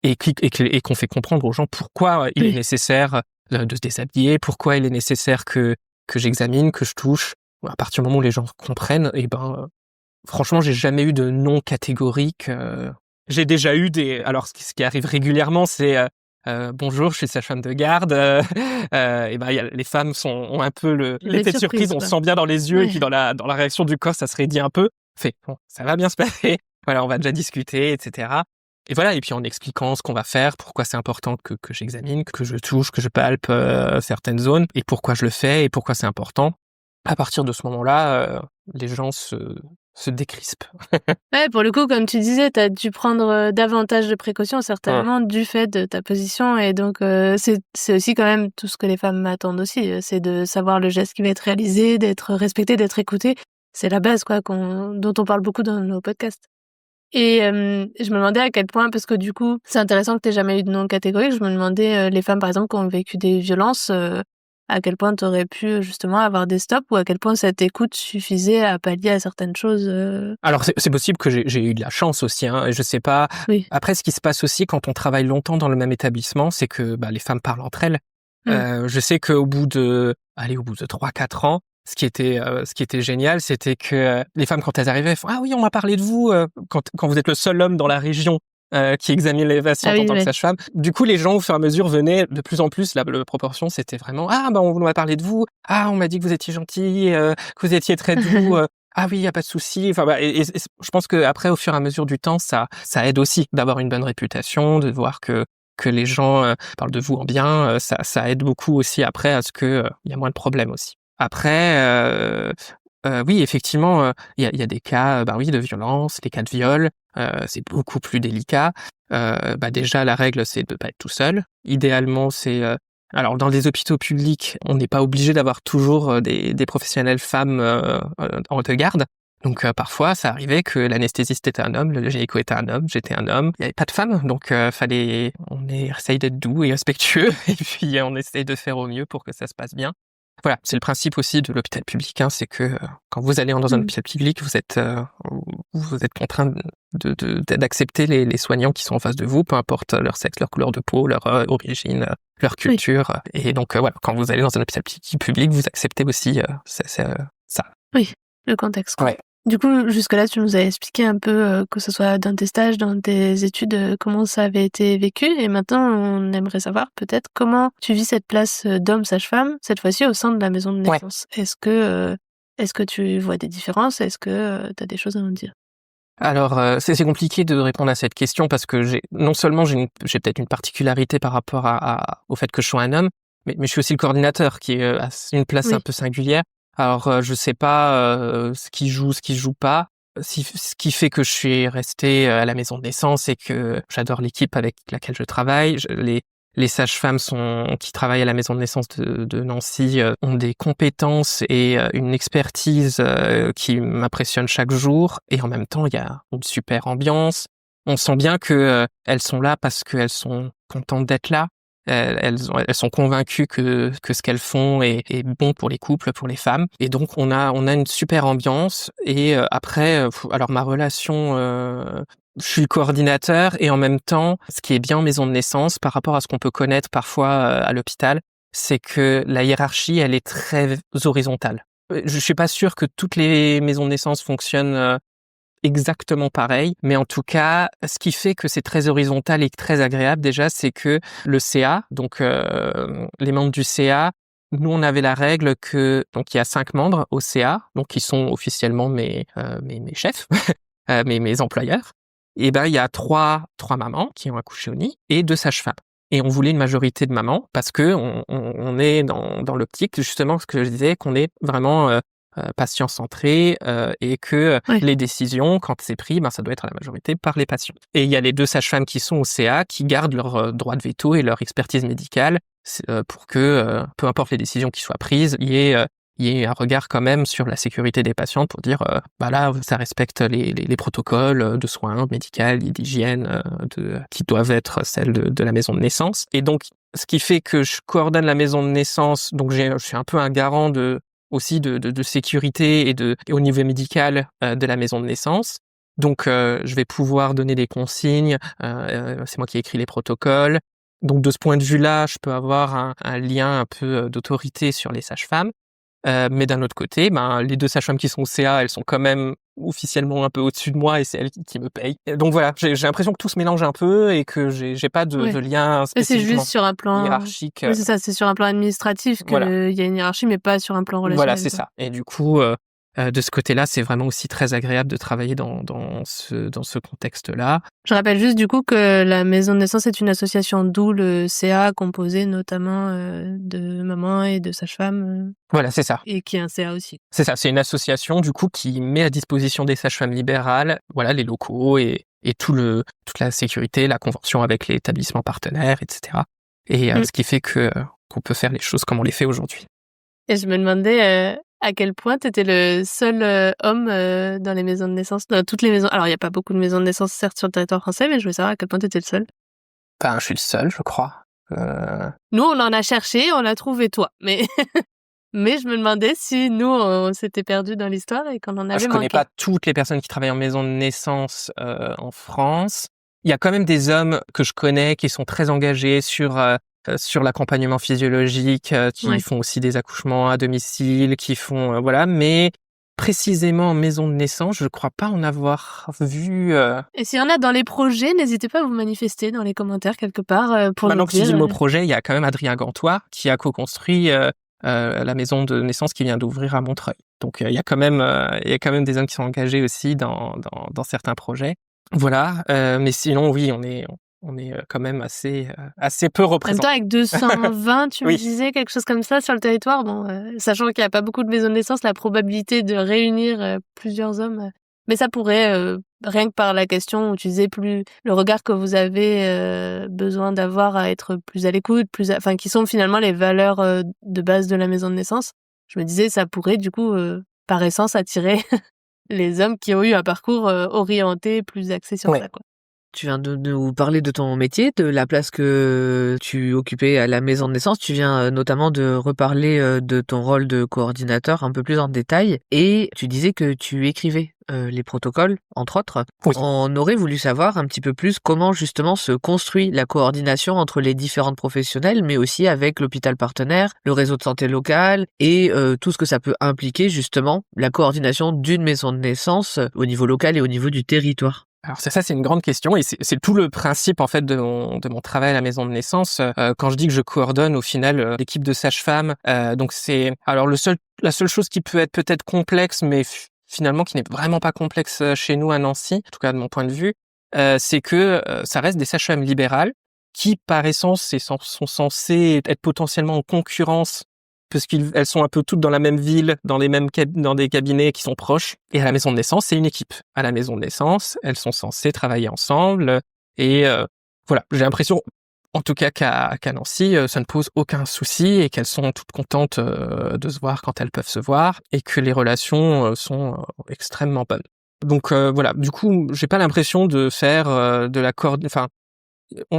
et qu'on fait comprendre aux gens pourquoi il est nécessaire de se déshabiller, pourquoi il est nécessaire que j'examine, que je touche. À partir du moment où les gens comprennent, franchement, j'ai jamais eu de non catégorique. J'ai déjà eu alors ce qui arrive régulièrement, c'est bonjour, je suis sage-femme de garde. Les femmes ont un peu l'effet de surprise, on sent bien dans les yeux, et puis dans la réaction du corps, ça se raidit un peu. Bon, ça va bien se passer. Voilà, on va déjà discuter, etc. Et voilà, et puis en expliquant ce qu'on va faire, pourquoi c'est important que j'examine, que je touche, que je palpe certaines zones, et pourquoi je le fais, et pourquoi c'est important. À partir de ce moment-là, les gens se décrispent. Ouais, pour le coup, comme tu disais, t'as dû prendre davantage de précautions, certainement, du fait de ta position. Et donc, c'est aussi quand même tout ce que les femmes attendent aussi. C'est de savoir le geste qui va être réalisé, d'être respecté, d'être écouté. C'est la base, quoi, dont on parle beaucoup dans nos podcasts. Et je me demandais à quel point, parce que du coup, c'est intéressant que t'aies jamais eu de nom catégorique, je me demandais, les femmes, par exemple, qui ont vécu des violences, à quel point t'aurais pu justement avoir des stops, ou à quel point cette écoute suffisait à pallier à certaines choses. Alors c'est possible que j'ai eu de la chance aussi, hein. Je sais pas. Oui. Après, ce qui se passe aussi quand on travaille longtemps dans le même établissement, c'est que les femmes parlent entre elles. Je sais qu'au bout de 3-4 ans, ce qui était génial, c'était que les femmes, quand elles arrivaient, elles font ah oui, on m'a parlé de vous quand vous êtes le seul homme dans la région qui examine les patients en tant que sage-femme. Du coup, les gens, au fur et à mesure, venaient de plus en plus. La proportion, c'était vraiment on m'a parlé de vous. Ah, on m'a dit que vous étiez gentil, que vous étiez très doux. Ah oui, y a pas de souci. Enfin, et je pense que après, au fur et à mesure du temps, ça aide aussi d'avoir une bonne réputation, de voir que les gens parlent de vous en bien. Ça aide beaucoup aussi après à ce que il y a moins de problèmes aussi. Après, oui, effectivement, il y a des cas, de violence, les cas de viol, c'est beaucoup plus délicat. Déjà, la règle, c'est de pas être tout seul. Idéalement, c'est alors dans les hôpitaux publics, on n'est pas obligé d'avoir toujours des professionnels femmes en garde. Donc parfois, ça arrivait que l'anesthésiste était un homme, le gynéco était un homme, j'étais un homme. Il n'y avait pas de femme, donc on essaye d'être doux et respectueux, et puis on essaye de faire au mieux pour que ça se passe bien. Voilà, c'est le principe aussi de l'hôpital public, hein, c'est que quand vous allez dans un hôpital public, vous êtes contraint d'accepter les soignants qui sont en face de vous, peu importe leur sexe, leur couleur de peau, leur origine, leur culture. Et donc voilà, quand vous allez dans un hôpital public, vous acceptez aussi ça. Oui, le contexte. Ouais. Du coup, jusque-là, tu nous as expliqué un peu, que ce soit dans tes stages, dans tes études, comment ça avait été vécu. Et maintenant, on aimerait savoir peut-être comment tu vis cette place d'homme sage-femme, cette fois-ci au sein de la maison de naissance. Ouais. Est-ce que tu vois des différences? Est-ce que tu as des choses à nous dire? Alors, c'est compliqué de répondre à cette question parce que non seulement j'ai peut-être une particularité par rapport au fait que je sois un homme, mais je suis aussi le coordinateur qui a une place un peu singulière. Alors, je sais pas ce qui joue pas. Ce qui fait que je suis resté à la maison de naissance, c'est que j'adore l'équipe avec laquelle je travaille. Les sages-femmes qui travaillent à la maison de naissance de Nancy ont des compétences et une expertise qui m'impressionne chaque jour. Et en même temps, il y a une super ambiance. On sent bien que elles sont là parce qu'elles sont contentes d'être là. Elles sont convaincues que ce qu'elles font est bon pour les couples, pour les femmes. Et donc on a une super ambiance. Et après, alors ma relation, je suis le coordinateur, et en même temps, ce qui est bien en maison de naissance par rapport à ce qu'on peut connaître parfois à l'hôpital, c'est que la hiérarchie, elle est très horizontale. Je suis pas sûr que toutes les maisons de naissance fonctionnent exactement pareil, mais en tout cas, ce qui fait que c'est très horizontal et très agréable déjà, c'est que le CA, donc les membres du CA, nous on avait la règle que donc il y a 5 membres au CA, donc qui sont officiellement mes chefs, mes employeurs. Et il y a trois mamans qui ont accouché au nid et 2 sages-femmes. Et on voulait une majorité de mamans parce que on est dans l'optique, justement, ce que je disais, qu'on est vraiment patient centré et que les décisions, quand c'est pris, ça doit être à la majorité par les patients. Et il y a les 2 sages-femmes qui sont au CA qui gardent leur droit de veto et leur expertise médicale pour que, peu importe les décisions qui soient prises, il y ait il y ait un regard quand même sur la sécurité des patientes pour dire, là, ça respecte les protocoles de soins médicaux, d'hygiène, qui doivent être celles de la maison de naissance. Et donc, ce qui fait que je coordonne la maison de naissance, donc je suis un peu un garant aussi de sécurité et au niveau médical de la maison de naissance. Donc, je vais pouvoir donner des consignes, c'est moi qui ai écrit les protocoles. Donc, de ce point de vue-là, je peux avoir un lien un peu d'autorité sur les sages-femmes. Mais d'un autre côté, les 2 sages-femmes qui sont au CA, elles sont quand même officiellement un peu au-dessus de moi et c'est elles qui me payent. Et donc voilà, j'ai l'impression que tout se mélange un peu et que j'ai pas de lien spécifiquement c'est juste sur un plan hiérarchique. Oui, c'est ça, c'est sur un plan administratif qu'il y a une hiérarchie, mais pas sur un plan relationnel. Voilà, c'est ça. Et du coup, de ce côté-là, c'est vraiment aussi très agréable de travailler dans ce contexte-là. Je rappelle juste du coup que la maison de naissance est une association, d'où le CA composé notamment de mamans et de sages-femmes. Voilà, c'est ça. Et qui est un CA aussi. C'est ça, c'est une association du coup qui met à disposition des sages-femmes libérales, les locaux et toute la sécurité, la convention avec les établissements partenaires, etc. Et ce qui fait qu'on peut faire les choses comme on les fait aujourd'hui. Et je me demandais à quel point tu étais le seul homme dans les maisons de naissance, dans toutes les maisons. Alors, il n'y a pas beaucoup de maisons de naissance, certes, sur le territoire français, mais je voulais savoir à quel point tu étais le seul. Je suis le seul, je crois. Nous, on en a cherché, on a trouvé toi. Mais je me demandais si nous, on s'était perdus dans l'histoire et qu'on en avait manqué. Je connais pas toutes les personnes qui travaillent en maison de naissance en France. Il y a quand même des hommes que je connais qui sont très engagés sur l'accompagnement physiologique, qui font aussi des accouchements à domicile, qui font mais précisément en maison de naissance, je crois pas en avoir vu. Et s'il y en a dans les projets, n'hésitez pas à vous manifester dans les commentaires quelque part pour nous dire. Maintenant que tu dis le mot projet, il y a quand même Adrien Gantois qui a co-construit la maison de naissance qui vient d'ouvrir à Montreuil. Donc il y a quand même des hommes qui sont engagés aussi dans certains projets. Voilà, mais sinon oui, on est quand même assez peu représentés. En même temps, avec 220, tu me disais quelque chose comme ça sur le territoire. Bon, sachant qu'il n'y a pas beaucoup de maisons de naissance, la probabilité de réunir plusieurs hommes, mais ça pourrait, rien que par la question où tu disais plus le regard que vous avez besoin d'avoir à être plus à l'écoute, qui sont finalement les valeurs de base de la maison de naissance. Je me disais, ça pourrait du coup, par essence, attirer les hommes qui ont eu un parcours orienté, plus axé sur ça, quoi. Tu viens de nous parler de ton métier, de la place que tu occupais à la maison de naissance. Tu viens notamment de reparler de ton rôle de coordinateur un peu plus en détail. Et tu disais que tu écrivais les protocoles, entre autres. Oui. On aurait voulu savoir un petit peu plus comment justement se construit la coordination entre les différentes professionnels, mais aussi avec l'hôpital partenaire, le réseau de santé local et tout ce que ça peut impliquer justement la coordination d'une maison de naissance au niveau local et au niveau du territoire. Alors c'est une grande question et c'est tout le principe en fait de mon travail à la maison de naissance. Quand je dis que je coordonne au final l'équipe de sages-femmes, donc la seule chose qui peut être peut-être complexe, mais finalement qui n'est vraiment pas complexe chez nous à Nancy, en tout cas de mon point de vue, c'est que ça reste des sages-femmes libérales qui par essence sont censées être potentiellement en concurrence parce qu'elles sont un peu toutes dans la même ville, dans des cabinets qui sont proches. Et à la maison de naissance, c'est une équipe. À la maison de naissance, elles sont censées travailler ensemble. Et j'ai l'impression, en tout cas qu'à Nancy, ça ne pose aucun souci et qu'elles sont toutes contentes de se voir quand elles peuvent se voir et que les relations sont extrêmement bonnes. Donc du coup, j'ai pas l'impression de faire de la coordination.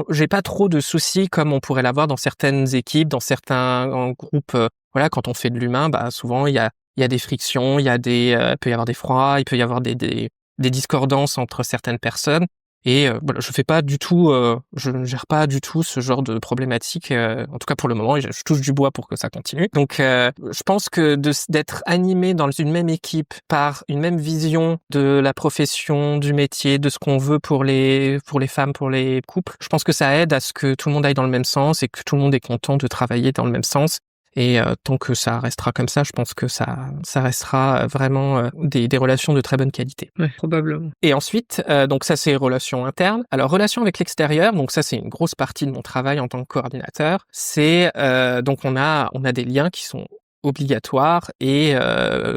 J'ai pas trop de soucis comme on pourrait l'avoir dans certaines équipes, dans certains groupes. Quand on fait de l'humain, souvent il y a des frictions, il peut y avoir des froids, il peut y avoir des discordances entre certaines personnes. Et je fais pas du tout, je ne gère pas du tout ce genre de problématique. En tout cas pour le moment, je touche du bois pour que ça continue. Donc je pense que d'être animé dans une même équipe par une même vision de la profession, du métier, de ce qu'on veut pour les femmes, pour les couples, je pense que ça aide à ce que tout le monde aille dans le même sens et que tout le monde est content de travailler dans le même sens. Et tant que ça restera comme ça, je pense que ça restera vraiment des relations de très bonne qualité. Ouais, probablement. Et ensuite, donc ça c'est relations internes. Alors relations avec l'extérieur, donc ça c'est une grosse partie de mon travail en tant que coordinateur. C'est donc on a des liens qui sont obligatoires et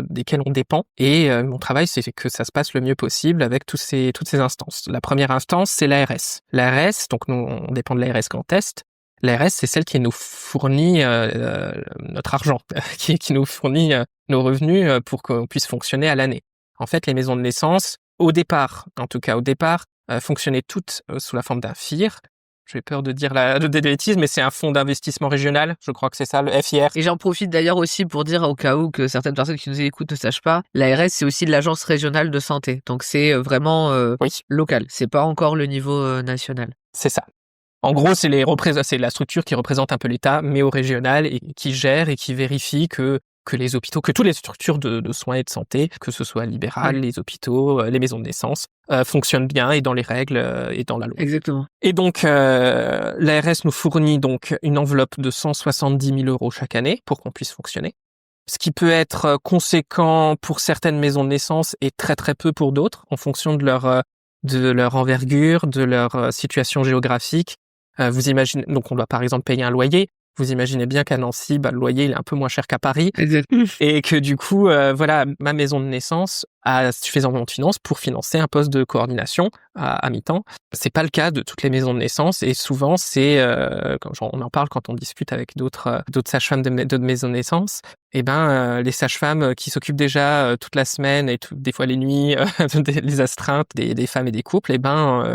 desquels on dépend. Et mon travail, c'est que ça se passe le mieux possible avec toutes ces instances. La première instance, c'est l'ARS. L'ARS, donc nous on dépend de l'ARS Grand Est. L'ARS, c'est celle qui nous fournit notre argent, qui nous fournit nos revenus pour qu'on puisse fonctionner à l'année. En fait, les maisons de naissance, au départ, fonctionnaient toutes sous la forme d'un FIR. J'ai peur de dire des bêtises, mais c'est un fonds d'investissement régional. Je crois que c'est ça, le FIR. Et j'en profite d'ailleurs aussi pour dire, au cas où que certaines personnes qui nous écoutent ne sachent pas, l'ARS, c'est aussi de l'Agence régionale de santé. Donc c'est vraiment local. C'est pas encore le niveau national. C'est ça. En gros, c'est la structure qui représente un peu l'État, mais au régional, et qui gère et qui vérifie que les hôpitaux, que toutes les structures de soins et de santé, que ce soit libéral, les hôpitaux, les maisons de naissance, fonctionnent bien et dans les règles et dans la loi. Exactement. Et donc, l'ARS nous fournit donc une enveloppe de 170 000 € chaque année pour qu'on puisse fonctionner. Ce qui peut être conséquent pour certaines maisons de naissance et très très peu pour d'autres, en fonction de leur envergure, de leur situation géographique. Vous imaginez, donc on doit par exemple payer un loyer. Vous imaginez bien qu'à Nancy, le loyer il est un peu moins cher qu'à Paris. Exact. Et que du coup, ma maison de naissance a suffisamment de finances pour financer un poste de coordination à mi-temps. C'est pas le cas de toutes les maisons de naissance et souvent c'est, on en parle quand on discute avec d'autres sages-femmes de maisons de naissance. Les sages-femmes qui s'occupent déjà toute la semaine et des fois les nuits, les astreintes des femmes et des couples,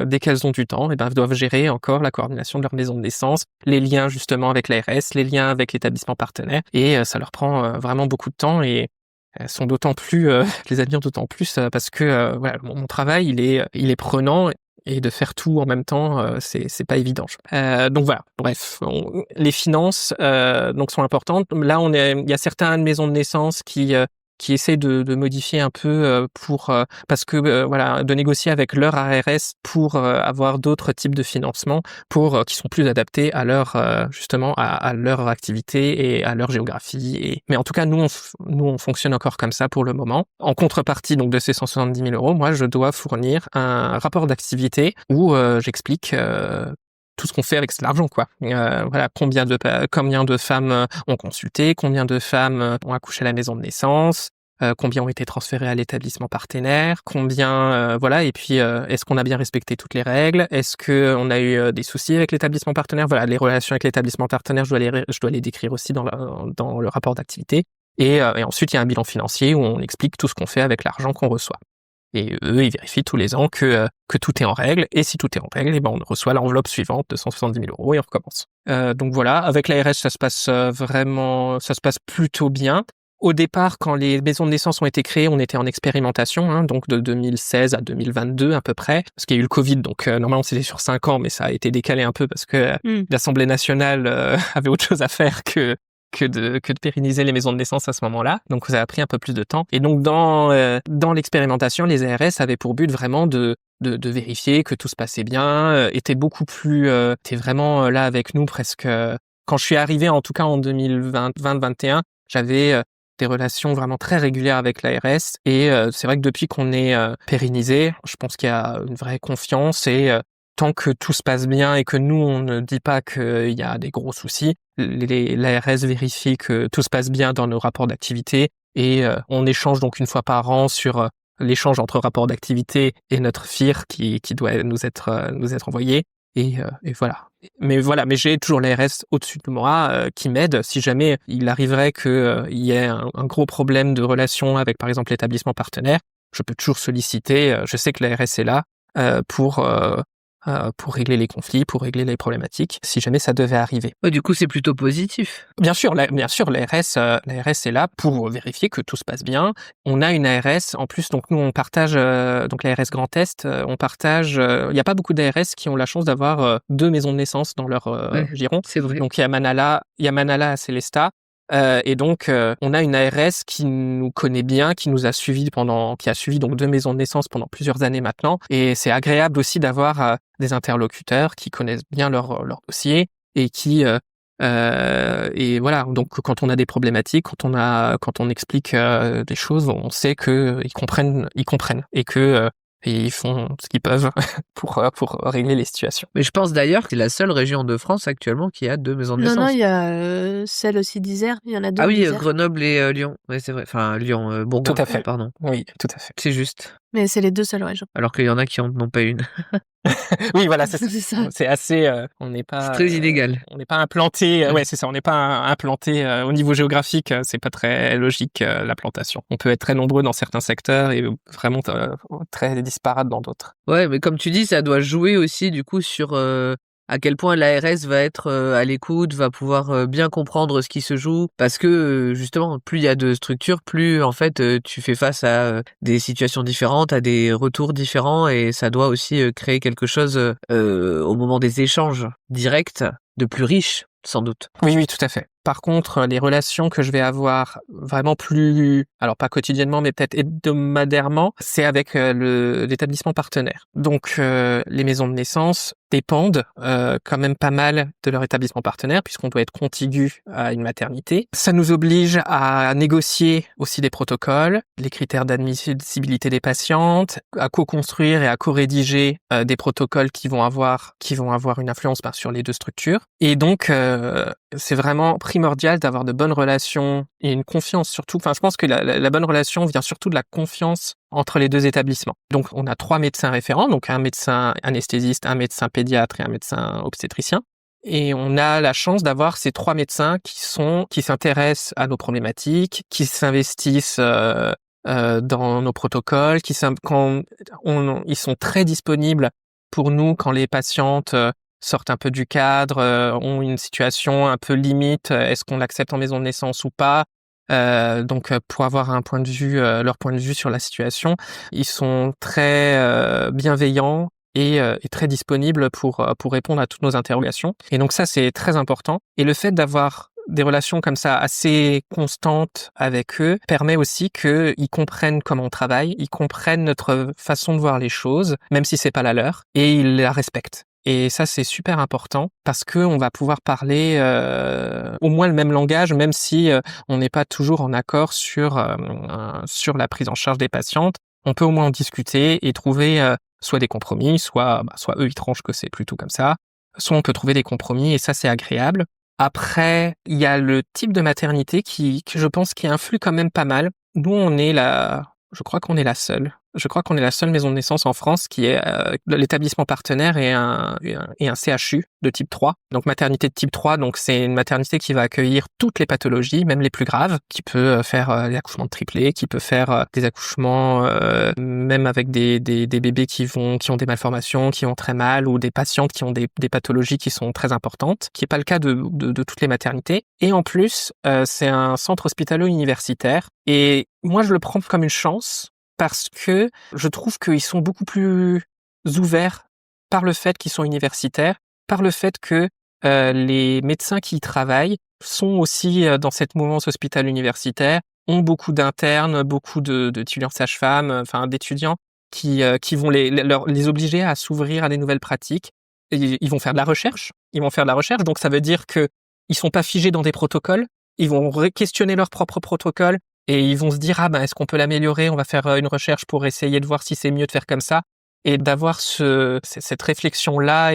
dès qu'elles ont du temps, elles doivent gérer encore la coordination de leur maison de naissance, les liens justement avec l'ARS, les liens avec l'établissement partenaire, et ça leur prend vraiment beaucoup de temps et elles sont d'autant plus, je les admire d'autant plus parce que mon travail il est prenant. Et de faire tout en même temps, c'est pas évident. Donc voilà, bref, les finances donc sont importantes. Là, il y a certaines maisons de naissance qui essaient de modifier un peu parce que de négocier avec leur ARS pour avoir d'autres types de financement qui sont plus adaptés à leur justement à leur activité et à leur géographie. Mais en tout cas, nous on fonctionne encore comme ça pour le moment. En contrepartie donc de ces 170 000 €, moi je dois fournir un rapport d'activité où j'explique tout ce qu'on fait avec cet argent, quoi. Combien de femmes ont consulté, combien de femmes ont accouché à la maison de naissance, combien ont été transférées à l'établissement partenaire, et puis est-ce qu'on a bien respecté toutes les règles, est-ce que on a eu des soucis avec l'établissement partenaire, les relations avec l'établissement partenaire, je dois les décrire aussi dans le rapport d'activité, et ensuite il y a un bilan financier où on explique tout ce qu'on fait avec l'argent qu'on reçoit. Et eux, ils vérifient tous les ans que tout est en règle. Et si tout est en règle, on reçoit l'enveloppe suivante de 170 000 € et on recommence. Donc voilà, avec l'ARS, ça se passe plutôt bien. Au départ, quand les maisons de naissance ont été créées, on était en expérimentation, donc de 2016 à 2022 à peu près, parce qu'il y a eu le Covid, donc normalement c'était sur 5 ans, mais ça a été décalé un peu parce que l'Assemblée nationale avait autre chose à faire que de pérenniser les maisons de naissance à ce moment-là. Donc ça a pris un peu plus de temps. Et donc dans l'expérimentation, les ARS avaient pour but vraiment de vérifier que tout se passait bien, étaient vraiment là avec nous presque. Quand je suis arrivé, en tout cas en 2020-2021, j'avais des relations vraiment très régulières avec l'ARS. Et c'est vrai que depuis qu'on est pérennisé, je pense qu'il y a une vraie confiance et tant que tout se passe bien et que nous, on ne dit pas qu'il y a des gros soucis, l'ARS vérifie que tout se passe bien dans nos rapports d'activité et on échange donc une fois par an sur l'échange entre rapport d'activité et notre FIR qui doit nous être envoyé. Et voilà. Mais j'ai toujours l'ARS au-dessus de moi qui m'aide si jamais il arriverait qu'il y ait un gros problème de relation avec, par exemple, l'établissement partenaire. Je peux toujours solliciter. Je sais que l'ARS est là pour régler les conflits, pour régler les problématiques, si jamais ça devait arriver. Ouais, du coup, c'est plutôt positif. Bien sûr, l'ARS est là pour vérifier que tout se passe bien. On a une ARS, en plus, donc nous, on partage, donc l'ARS Grand Est, on partage, il n'y a pas beaucoup d'ARS qui ont la chance d'avoir 2 maisons de naissance dans leur giron. C'est vrai. Donc il y a Manala à Célestat. Et donc, on a une ARS qui nous connaît bien, qui a suivi donc 2 maisons de naissance pendant plusieurs années maintenant. Et c'est agréable aussi d'avoir des interlocuteurs qui connaissent bien leur dossier et qui et voilà. Donc, quand on a des problématiques, quand on explique des choses, on sait que ils comprennent et que et ils font ce qu'ils peuvent pour régler les situations. Mais je pense d'ailleurs que c'est la seule région de France actuellement qui a 2 maisons de naissance. Non, il y a celle aussi d'Isère, il y en a 2. Ah oui, Grenoble et Lyon. Oui, c'est vrai. Enfin, Lyon, Bourgogne. Tout à fait. Pardon. Oui, tout à fait. C'est juste. Mais c'est les 2 seules régions. Alors qu'il y en a qui en ont pas une. Oui, voilà, c'est ça. C'est ça. C'est assez, on n'est C'est pas, très inégal. on n'est pas implanté, ouais, c'est ça, on n'est pas implanté au niveau géographique, c'est pas très logique l'implantation. On peut être très nombreux dans certains secteurs et vraiment très disparate dans d'autres. Ouais, mais comme tu dis, ça doit jouer aussi du coup sur à quel point l'ARS va être à l'écoute, va pouvoir bien comprendre ce qui se joue, parce que justement, plus il y a de structures, plus en fait tu fais face à des situations différentes, à des retours différents, et ça doit aussi créer quelque chose au moment des échanges directs de plus riche, sans doute. Oui, oui, tout à fait. Par contre, les relations que je vais avoir vraiment plus, alors pas quotidiennement, mais peut-être hebdomadairement, c'est avec l'établissement partenaire. Donc, les maisons de naissance dépendent quand même pas mal de leur établissement partenaire, puisqu'on doit être contigu à une maternité. Ça nous oblige à négocier aussi des protocoles, les critères d'admissibilité des patientes, à co-construire et à co-rédiger des protocoles qui vont avoir une influence sur les 2 structures. Et donc, c'est vraiment primordial d'avoir de bonnes relations et une confiance surtout. Enfin, je pense que la bonne relation vient surtout de la confiance entre les 2 établissements. Donc, on a 3 médecins référents, donc un médecin anesthésiste, un médecin pédiatre et un médecin obstétricien. Et on a la chance d'avoir ces 3 médecins qui s'intéressent à nos problématiques, qui s'investissent dans nos protocoles, ils sont très disponibles pour nous quand les patientes sortent un peu du cadre, ont une situation un peu limite, est-ce qu'on l'accepte en maison de naissance ou pas, donc pour avoir un point de vue, leur point de vue sur la situation, ils sont très bienveillants et très disponibles pour répondre à toutes nos interrogations. Et donc ça, c'est très important. Et le fait d'avoir des relations comme ça assez constantes avec eux permet aussi qu'ils comprennent comment on travaille, ils comprennent notre façon de voir les choses, même si c'est pas la leur, et ils la respectent. Et ça, c'est super important parce que on va pouvoir parler au moins le même langage, même si on n'est pas toujours en accord sur la prise en charge des patientes. On peut au moins en discuter et trouver soit des compromis, soit eux ils tranchent que c'est plutôt comme ça, soit on peut trouver des compromis et ça c'est agréable. Après, il y a le type de maternité que je pense qui influe quand même pas mal. Nous, je crois qu'on est la seule. Je crois qu'on est la seule maison de naissance en France qui est l'établissement partenaire et un CHU de type 3. Donc maternité de type 3, donc c'est une maternité qui va accueillir toutes les pathologies, même les plus graves, qui peut faire des accouchements de triplés, qui peut faire des accouchements même avec des bébés qui ont des malformations, qui ont très mal, ou des patientes qui ont des pathologies qui sont très importantes, qui est pas le cas de toutes les maternités. Et en plus, c'est un centre hospitalo-universitaire. Et moi, je le prends comme une chance parce que je trouve qu'ils sont beaucoup plus ouverts par le fait qu'ils sont universitaires, par le fait que les médecins qui y travaillent sont aussi dans cette mouvance hospitalo-universitaire, ont beaucoup d'internes, beaucoup d'étudiants sages-femmes, enfin d'étudiants qui vont les obliger à s'ouvrir à des nouvelles pratiques. Et ils vont faire de la recherche. Donc ça veut dire que ils sont pas figés dans des protocoles. Ils vont questionner leurs propres protocoles. Et ils vont se dire, est-ce qu'on peut l'améliorer? On va faire une recherche pour essayer de voir si c'est mieux de faire comme ça. Et d'avoir cette réflexion-là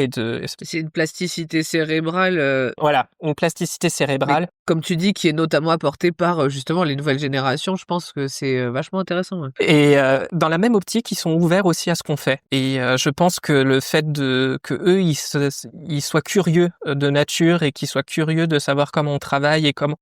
C'est une plasticité cérébrale. Voilà, une plasticité cérébrale. Mais, comme tu dis, qui est notamment apportée par justement les nouvelles générations, je pense que c'est vachement intéressant. Ouais. Et dans la même optique, ils sont ouverts aussi à ce qu'on fait. Et je pense que le fait que eux, ils soient curieux de nature et qu'ils soient curieux de savoir comment on travaille et comment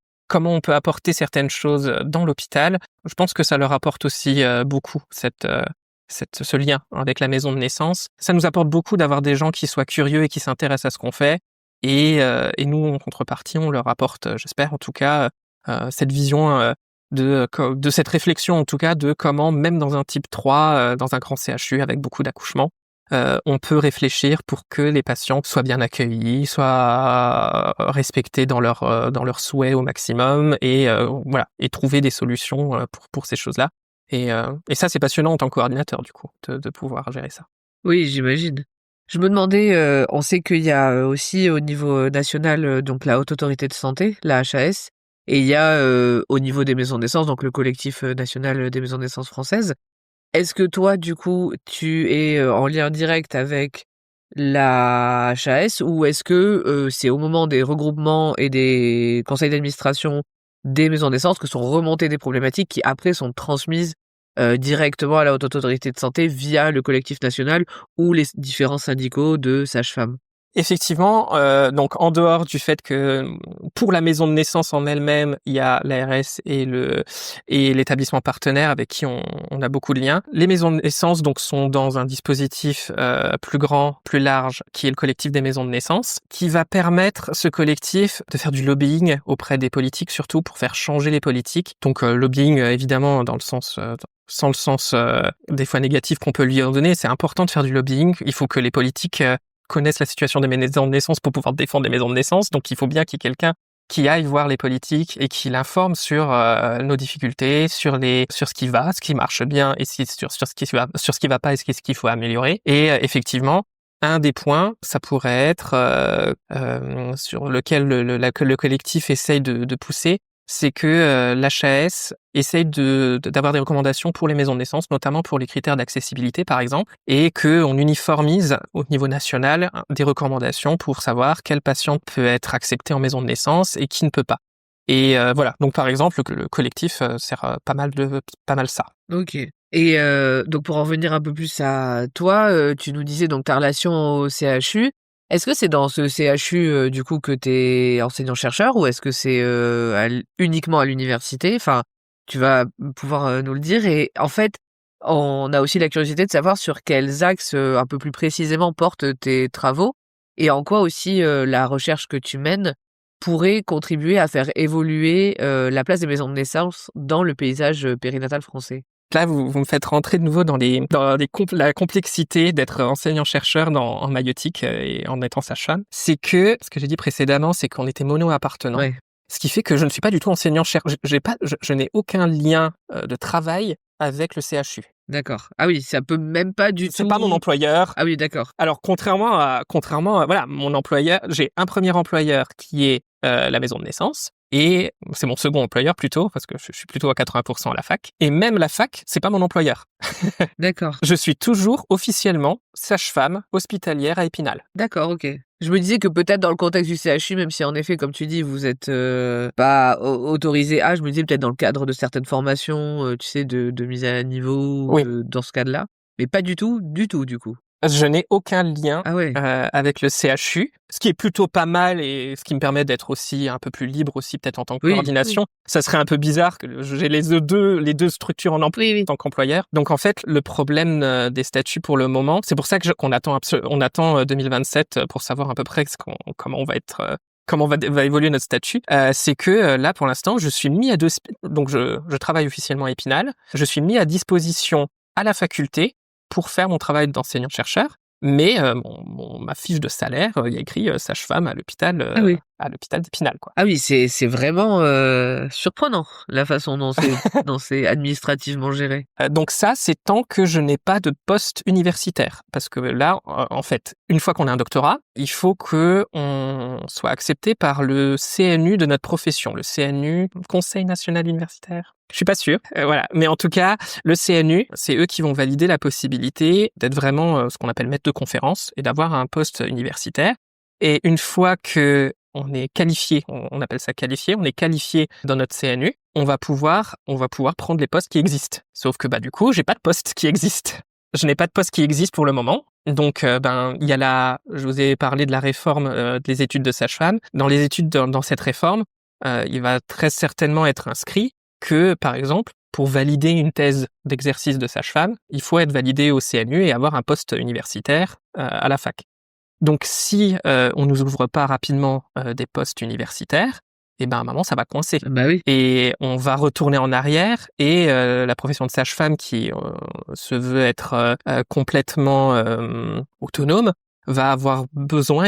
on peut apporter certaines choses dans l'hôpital, je pense que ça leur apporte aussi beaucoup ce lien avec la maison de naissance. Ça nous apporte beaucoup d'avoir des gens qui soient curieux et qui s'intéressent à ce qu'on fait. Et nous, en contrepartie, on leur apporte, j'espère en tout cas, cette vision de cette réflexion en tout cas de comment, même dans un type 3, dans un grand CHU avec beaucoup d'accouchements, on peut réfléchir pour que les patients soient bien accueillis, soient respectés dans leurs souhaits au maximum et voilà, et trouver des solutions pour ces choses-là. Et ça, c'est passionnant en tant que coordinateur du coup de pouvoir gérer ça. Oui, j'imagine. Je me demandais, on sait qu'il y a aussi au niveau national donc la Haute Autorité de Santé, la HAS, et il y a au niveau des maisons de naissance, donc le collectif national des maisons de naissance françaises. Est-ce que toi, du coup, tu es en lien direct avec la HAS ou est-ce que c'est au moment des regroupements et des conseils d'administration des maisons de naissance que sont remontées des problématiques qui après sont transmises directement à la Haute Autorité de Santé via le collectif national ou les différents syndicats de sages-femmes? Effectivement, donc en dehors du fait que pour la maison de naissance en elle-même, il y a l'ARS et l'établissement partenaire avec qui on a beaucoup de liens. Les maisons de naissance donc sont dans un dispositif plus grand, plus large, qui est le collectif des maisons de naissance, qui va permettre ce collectif de faire du lobbying auprès des politiques, surtout pour faire changer les politiques. Donc lobbying évidemment dans le sens sans le sens des fois négatif qu'on peut lui en donner. C'est important de faire du lobbying. Il faut que les politiques connaissent la situation des maisons de naissance pour pouvoir défendre les maisons de naissance. Donc, il faut bien qu'il y ait quelqu'un qui aille voir les politiques et qui l'informe sur nos difficultés, sur ce qui va, ce qui marche bien et sur ce qui va pas et ce qu'il faut améliorer. Et effectivement, un des points, ça pourrait être sur lequel le collectif essaye de pousser, c'est que l'HAS essaye d'avoir des recommandations pour les maisons de naissance, notamment pour les critères d'accessibilité, par exemple, et qu'on uniformise au niveau national des recommandations pour savoir quel patient peut être accepté en maison de naissance et qui ne peut pas. Et voilà. Donc, par exemple, le collectif sert pas mal ça. Ok. Et donc pour en revenir un peu plus à toi, tu nous disais donc ta relation au CHU. Est-ce que c'est dans ce CHU du coup que t'es enseignant-chercheur ou est-ce que c'est uniquement à l'université? Enfin, tu vas pouvoir nous le dire. Et en fait, on a aussi la curiosité de savoir sur quels axes un peu plus précisément portent tes travaux et en quoi aussi la recherche que tu mènes pourrait contribuer à faire évoluer la place des maisons de naissance dans le paysage périnatal français. Là, vous me faites rentrer de nouveau dans la complexité d'être enseignant-chercheur en maïeutique et en étant sage-femme. C'est que, ce que j'ai dit précédemment, c'est qu'on était mono-appartenant. Ouais, Ce qui fait que je ne suis pas du tout enseignant-chercheur. Je n'ai aucun lien de travail avec le CHU. d'accord. Ah oui, ça peut même pas du tout. C'est pas mon employeur. Ah oui, d'accord. Alors, contrairement à voilà, mon employeur, j'ai un premier employeur qui est la maison de naissance. Et c'est mon second employeur plutôt, parce que je suis plutôt à 80% à la fac. Et même la fac, c'est pas mon employeur. D'accord. Je suis toujours officiellement sage-femme hospitalière à Épinal. D'accord, ok. Je me disais que peut-être dans le contexte du CHU, même si en effet, comme tu dis, vous êtes pas autorisé à, je me disais peut-être dans le cadre de certaines formations, tu sais, de mise à niveau, Oui. dans ce cadre-là. Mais pas du tout, du coup. Je n'ai aucun lien Ah ouais. avec le CHU, ce qui est plutôt pas mal et ce qui me permet d'être aussi un peu plus libre aussi peut-être en tant que Oui, coordination. oui. Ça serait un peu bizarre que j'ai les deux structures en emploi Oui. en tant qu'employeur. Donc en fait, le problème des statuts pour le moment, c'est pour ça que qu'on attend 2027 pour savoir à peu près comment on va être comment va évoluer notre statut, c'est que là pour l'instant, je suis mis donc je travaille officiellement à Épinal, je suis mis à disposition à la faculté pour faire mon travail d'enseignant-chercheur, mais ma fiche de salaire, il y a écrit sage-femme à l'hôpital Ah oui. à l'hôpital d'Épinal, quoi. Ah oui, c'est vraiment surprenant la façon dont c'est administrativement géré. Donc ça, c'est tant que je n'ai pas de poste universitaire, parce que là, en fait, une fois qu'on a un doctorat, il faut que on soit accepté par le CNU de notre profession, le CNU, Conseil national universitaire. Je suis pas sûr, voilà. Mais en tout cas, le CNU, c'est eux qui vont valider la possibilité d'être vraiment ce qu'on appelle maître de conférence et d'avoir un poste universitaire. Et une fois que on est qualifié, on appelle ça qualifié, on est qualifié dans notre CNU, on va pouvoir prendre les postes qui existent. Sauf que du coup, j'ai pas de poste qui existe. Je n'ai pas de poste qui existe pour le moment. Donc il y a je vous ai parlé de la réforme des études de sage-femme. Dans les études dans cette réforme, il va très certainement être inscrit que, par exemple, pour valider une thèse d'exercice de sage-femme, il faut être validé au CNU et avoir un poste universitaire à la fac. Donc, si on nous ouvre pas rapidement des postes universitaires, à un moment, ça va coincer. Bah oui. Et on va retourner en arrière et la profession de sage-femme qui se veut être complètement autonome va avoir besoin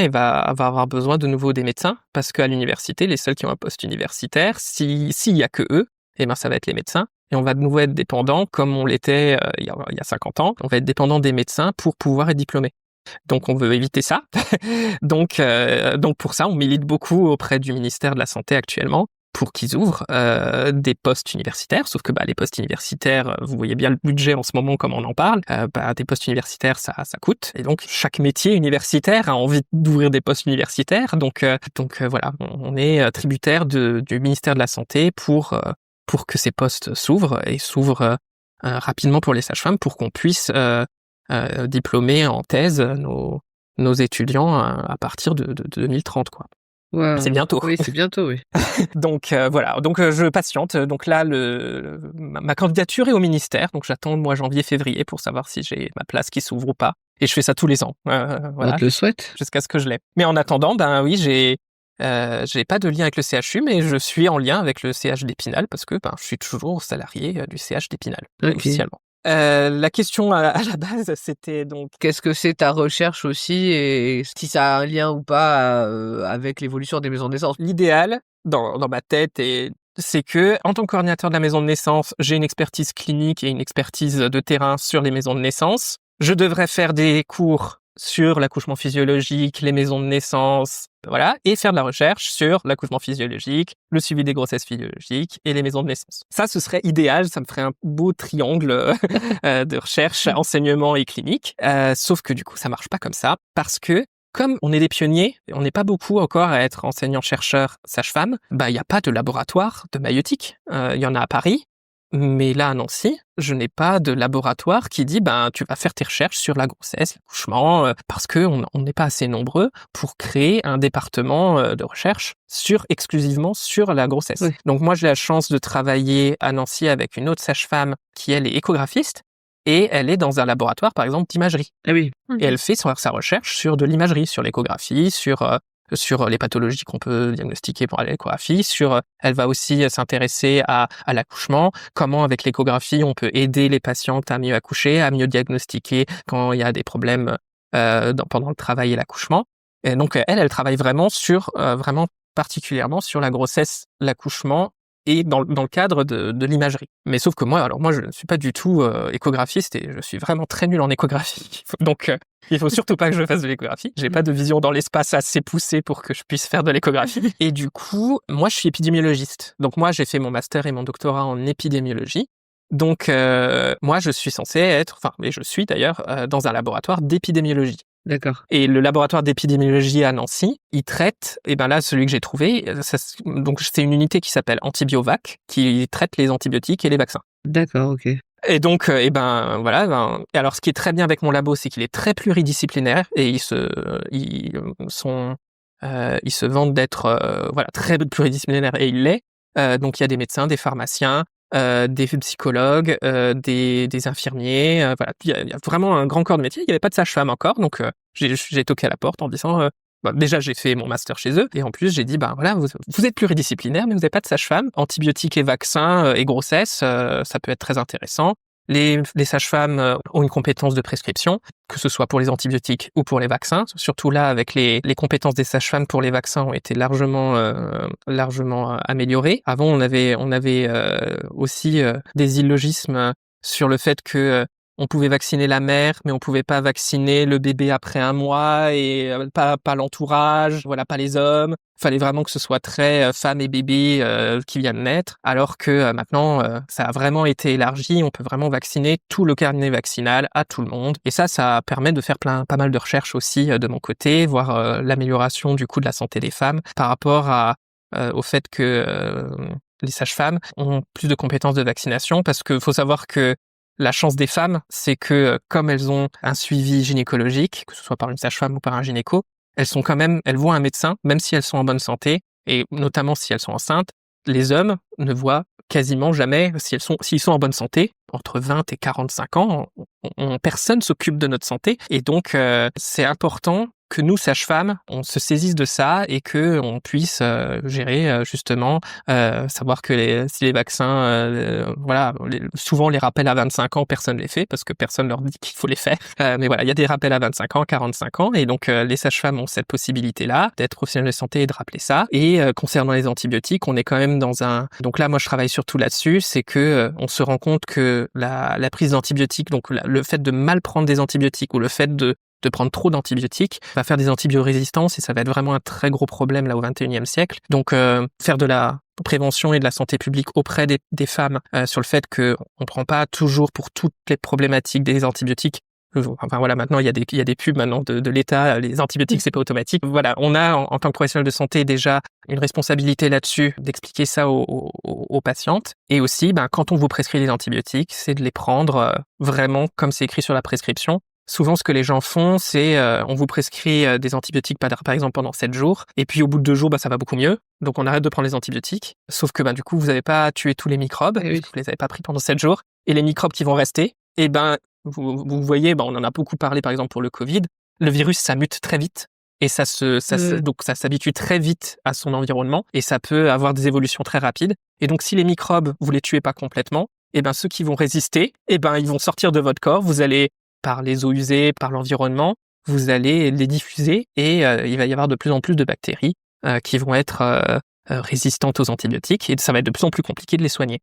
de nouveau des médecins parce qu'à l'université, les seuls qui ont un poste universitaire, s'il y a que eux, ça va être les médecins. Et on va de nouveau être dépendant, comme on l'était il y a 50 ans, on va être dépendant des médecins pour pouvoir être diplômé. Donc on veut éviter ça. Donc pour ça, on milite beaucoup auprès du ministère de la Santé actuellement pour qu'ils ouvrent des postes universitaires. Sauf que les postes universitaires, vous voyez bien le budget en ce moment comme on en parle. Des postes universitaires, ça coûte. Et donc chaque métier universitaire a envie d'ouvrir des postes universitaires. Donc voilà, on est tributaire du ministère de la Santé pour que ces postes s'ouvrent rapidement pour les sages-femmes pour qu'on puisse diplômer en thèse nos étudiants à partir de 2030, quoi. Wow. C'est bientôt. Oui, c'est bientôt, oui. Donc voilà, donc je patiente. Donc là, ma candidature est au ministère, donc j'attends le mois janvier-février pour savoir si j'ai ma place qui s'ouvre ou pas. Et je fais ça tous les ans, voilà, On te le souhaite. jusqu'à ce que je l'ai. Mais en attendant, ben oui, j'ai pas de lien avec le CHU, mais je suis en lien avec le CH d'Épinal parce que je suis toujours salarié du CH d'Épinal, officiellement. La question à la base, c'était donc... Qu'est-ce que c'est ta recherche aussi et si ça a un lien ou pas avec l'évolution des maisons de naissance? L'idéal, dans ma tête, c'est que, en tant que coordinateur de la maison de naissance, j'ai une expertise clinique et une expertise de terrain sur les maisons de naissance. Je devrais faire des cours sur l'accouchement physiologique, les maisons de naissance, voilà, et faire de la recherche sur l'accouchement physiologique, le suivi des grossesses physiologiques et les maisons de naissance. Ça, ce serait idéal, ça me ferait un beau triangle de recherche, enseignement et clinique. Sauf que du coup, ça marche pas comme ça, parce que comme on est des pionniers, on n'est pas beaucoup encore à être enseignants-chercheurs sage-femme, il n'y a pas de laboratoire de maïeutique. Il y en a à Paris. Mais là, à Nancy, je n'ai pas de laboratoire qui dit, tu vas faire tes recherches sur la grossesse, l'accouchement, parce que on n'est pas assez nombreux pour créer un département de recherche exclusivement sur la grossesse. Oui. Donc moi, j'ai la chance de travailler à Nancy avec une autre sage-femme qui, elle, est échographiste, et elle est dans un laboratoire, par exemple, d'imagerie. Ah oui. Et elle fait sa recherche sur de l'imagerie, sur l'échographie, sur les pathologies qu'on peut diagnostiquer par l'échographie, elle va aussi s'intéresser à l'accouchement, comment avec l'échographie on peut aider les patientes à mieux accoucher, à mieux diagnostiquer quand il y a des problèmes pendant le travail et l'accouchement. Et donc elle travaille vraiment vraiment particulièrement sur la grossesse, l'accouchement et dans le cadre de l'imagerie. Mais sauf que moi je ne suis pas du tout échographiste et je suis vraiment très nul en échographie. Donc il faut surtout pas que je fasse de l'échographie. J'ai pas de vision dans l'espace assez poussée pour que je puisse faire de l'échographie. Et du coup, moi je suis épidémiologiste. Donc moi j'ai fait mon master et mon doctorat en épidémiologie. Donc moi je suis censé être, et je suis d'ailleurs dans un laboratoire d'épidémiologie. D'accord. Et le laboratoire d'épidémiologie à Nancy, il traite, là, celui que j'ai trouvé, donc c'est une unité qui s'appelle Antibiovac, qui traite les antibiotiques et les vaccins. D'accord, ok. Et donc, voilà. Et alors, ce qui est très bien avec mon labo, c'est qu'il est très pluridisciplinaire et ils se vantent d'être, très pluridisciplinaire et il l'est. Donc, il y a des médecins, des pharmaciens, des psychologues, des infirmiers, voilà. Il y a vraiment un grand corps de métier. Il n'y avait pas de sage-femme encore, donc j'ai toqué à la porte en disant déjà j'ai fait mon master chez eux et en plus j'ai dit voilà, vous êtes pluridisciplinaire mais vous n'avez pas de sage-femme. Antibiotiques et vaccins et grossesse, ça peut être très intéressant. Les sages-femmes ont une compétence de prescription, que ce soit pour les antibiotiques ou pour les vaccins. Surtout là, avec les compétences des sages-femmes pour les vaccins ont été largement améliorées. Avant, on avait aussi des illogismes sur le fait que on pouvait vacciner la mère, mais on pouvait pas vacciner le bébé après 1 mois et pas l'entourage, voilà, pas les hommes. Fallait vraiment que ce soit très femme et bébé qui viennent naître, alors que maintenant ça a vraiment été élargi. On peut vraiment vacciner tout le carnet vaccinal à tout le monde. Et ça permet de faire pas mal de recherches aussi de mon côté, voir l'amélioration du coût de la santé des femmes par rapport au fait que les sages-femmes ont plus de compétences de vaccination, parce que faut savoir que la chance des femmes, c'est que comme elles ont un suivi gynécologique, que ce soit par une sage-femme ou par un gynéco, elles voient un médecin, même si elles sont en bonne santé, et notamment si elles sont enceintes. Les hommes ne voient quasiment jamais, s'ils sont en bonne santé, entre 20 et 45 ans, personne s'occupe de notre santé. Et donc, c'est important que nous, sages-femmes, on se saisisse de ça et que on puisse gérer justement, savoir que si les vaccins, souvent les rappels à 25 ans, personne les fait parce que personne leur dit qu'il faut les faire. Mais voilà, il y a des rappels à 25 ans, 45 ans, et donc les sages-femmes ont cette possibilité-là d'être professionnels de santé et de rappeler ça. Et concernant les antibiotiques, on est quand même donc là, moi, je travaille surtout là-dessus, c'est que on se rend compte que la prise d'antibiotiques, donc le fait de mal prendre des antibiotiques ou le fait de prendre trop d'antibiotiques va faire des antibiorésistances et ça va être vraiment un très gros problème là au XXIe siècle. Donc faire de la prévention et de la santé publique auprès des femmes sur le fait que on prend pas toujours pour toutes les problématiques des antibiotiques Enfin voilà, maintenant il y a des pubs maintenant de l'État, les antibiotiques c'est pas automatique. Voilà, on a en tant que professionnel de santé déjà une responsabilité là-dessus d'expliquer ça aux patientes. Et aussi, quand on vous prescrit les antibiotiques, c'est de les prendre vraiment comme c'est écrit sur la prescription. Souvent, ce que les gens font, c'est on vous prescrit des antibiotiques par exemple pendant 7 jours, et puis au bout de 2 jours, ça va beaucoup mieux. Donc on arrête de prendre les antibiotiques. Sauf que du coup, vous n'avez pas tué tous les microbes, Eh oui. vous les avez pas pris pendant 7 jours, et les microbes qui vont rester, et vous voyez, on en a beaucoup parlé par exemple pour le Covid, le virus ça mute très vite et donc ça s'habitue très vite à son environnement et ça peut avoir des évolutions très rapides. Et donc si les microbes vous les tuez pas complètement, ceux qui vont résister, ils vont sortir de votre corps, vous allez par les eaux usées, par l'environnement, vous allez les diffuser et il va y avoir de plus en plus de bactéries qui vont être résistantes aux antibiotiques et ça va être de plus en plus compliqué de les soigner.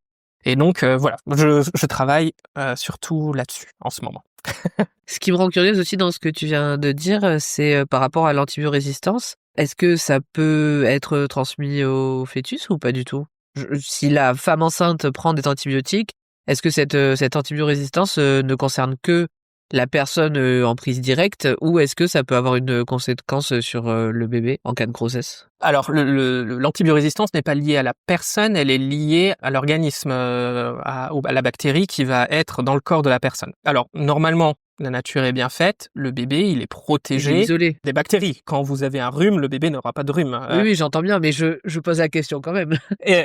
Et donc voilà, je travaille surtout là-dessus en ce moment. Ce qui me rend curieuse aussi dans ce que tu viens de dire, c'est par rapport à l'antibiorésistance. Est-ce que ça peut être transmis au fœtus ou pas du tout? Si la femme enceinte prend des antibiotiques, est-ce que cette antibiorésistance ne concerne que la personne en prise directe ou est-ce que ça peut avoir une conséquence sur le bébé en cas de grossesse? Alors, l'antibiorésistance n'est pas liée à la personne, elle est liée à l'organisme, à la bactérie qui va être dans le corps de la personne. Alors, normalement, la nature est bien faite, le bébé, il est Il est protégé isolé. des bactéries. Quand vous avez un rhume, le bébé n'aura pas de rhume. Oui, j'entends bien, mais je pose la question quand même.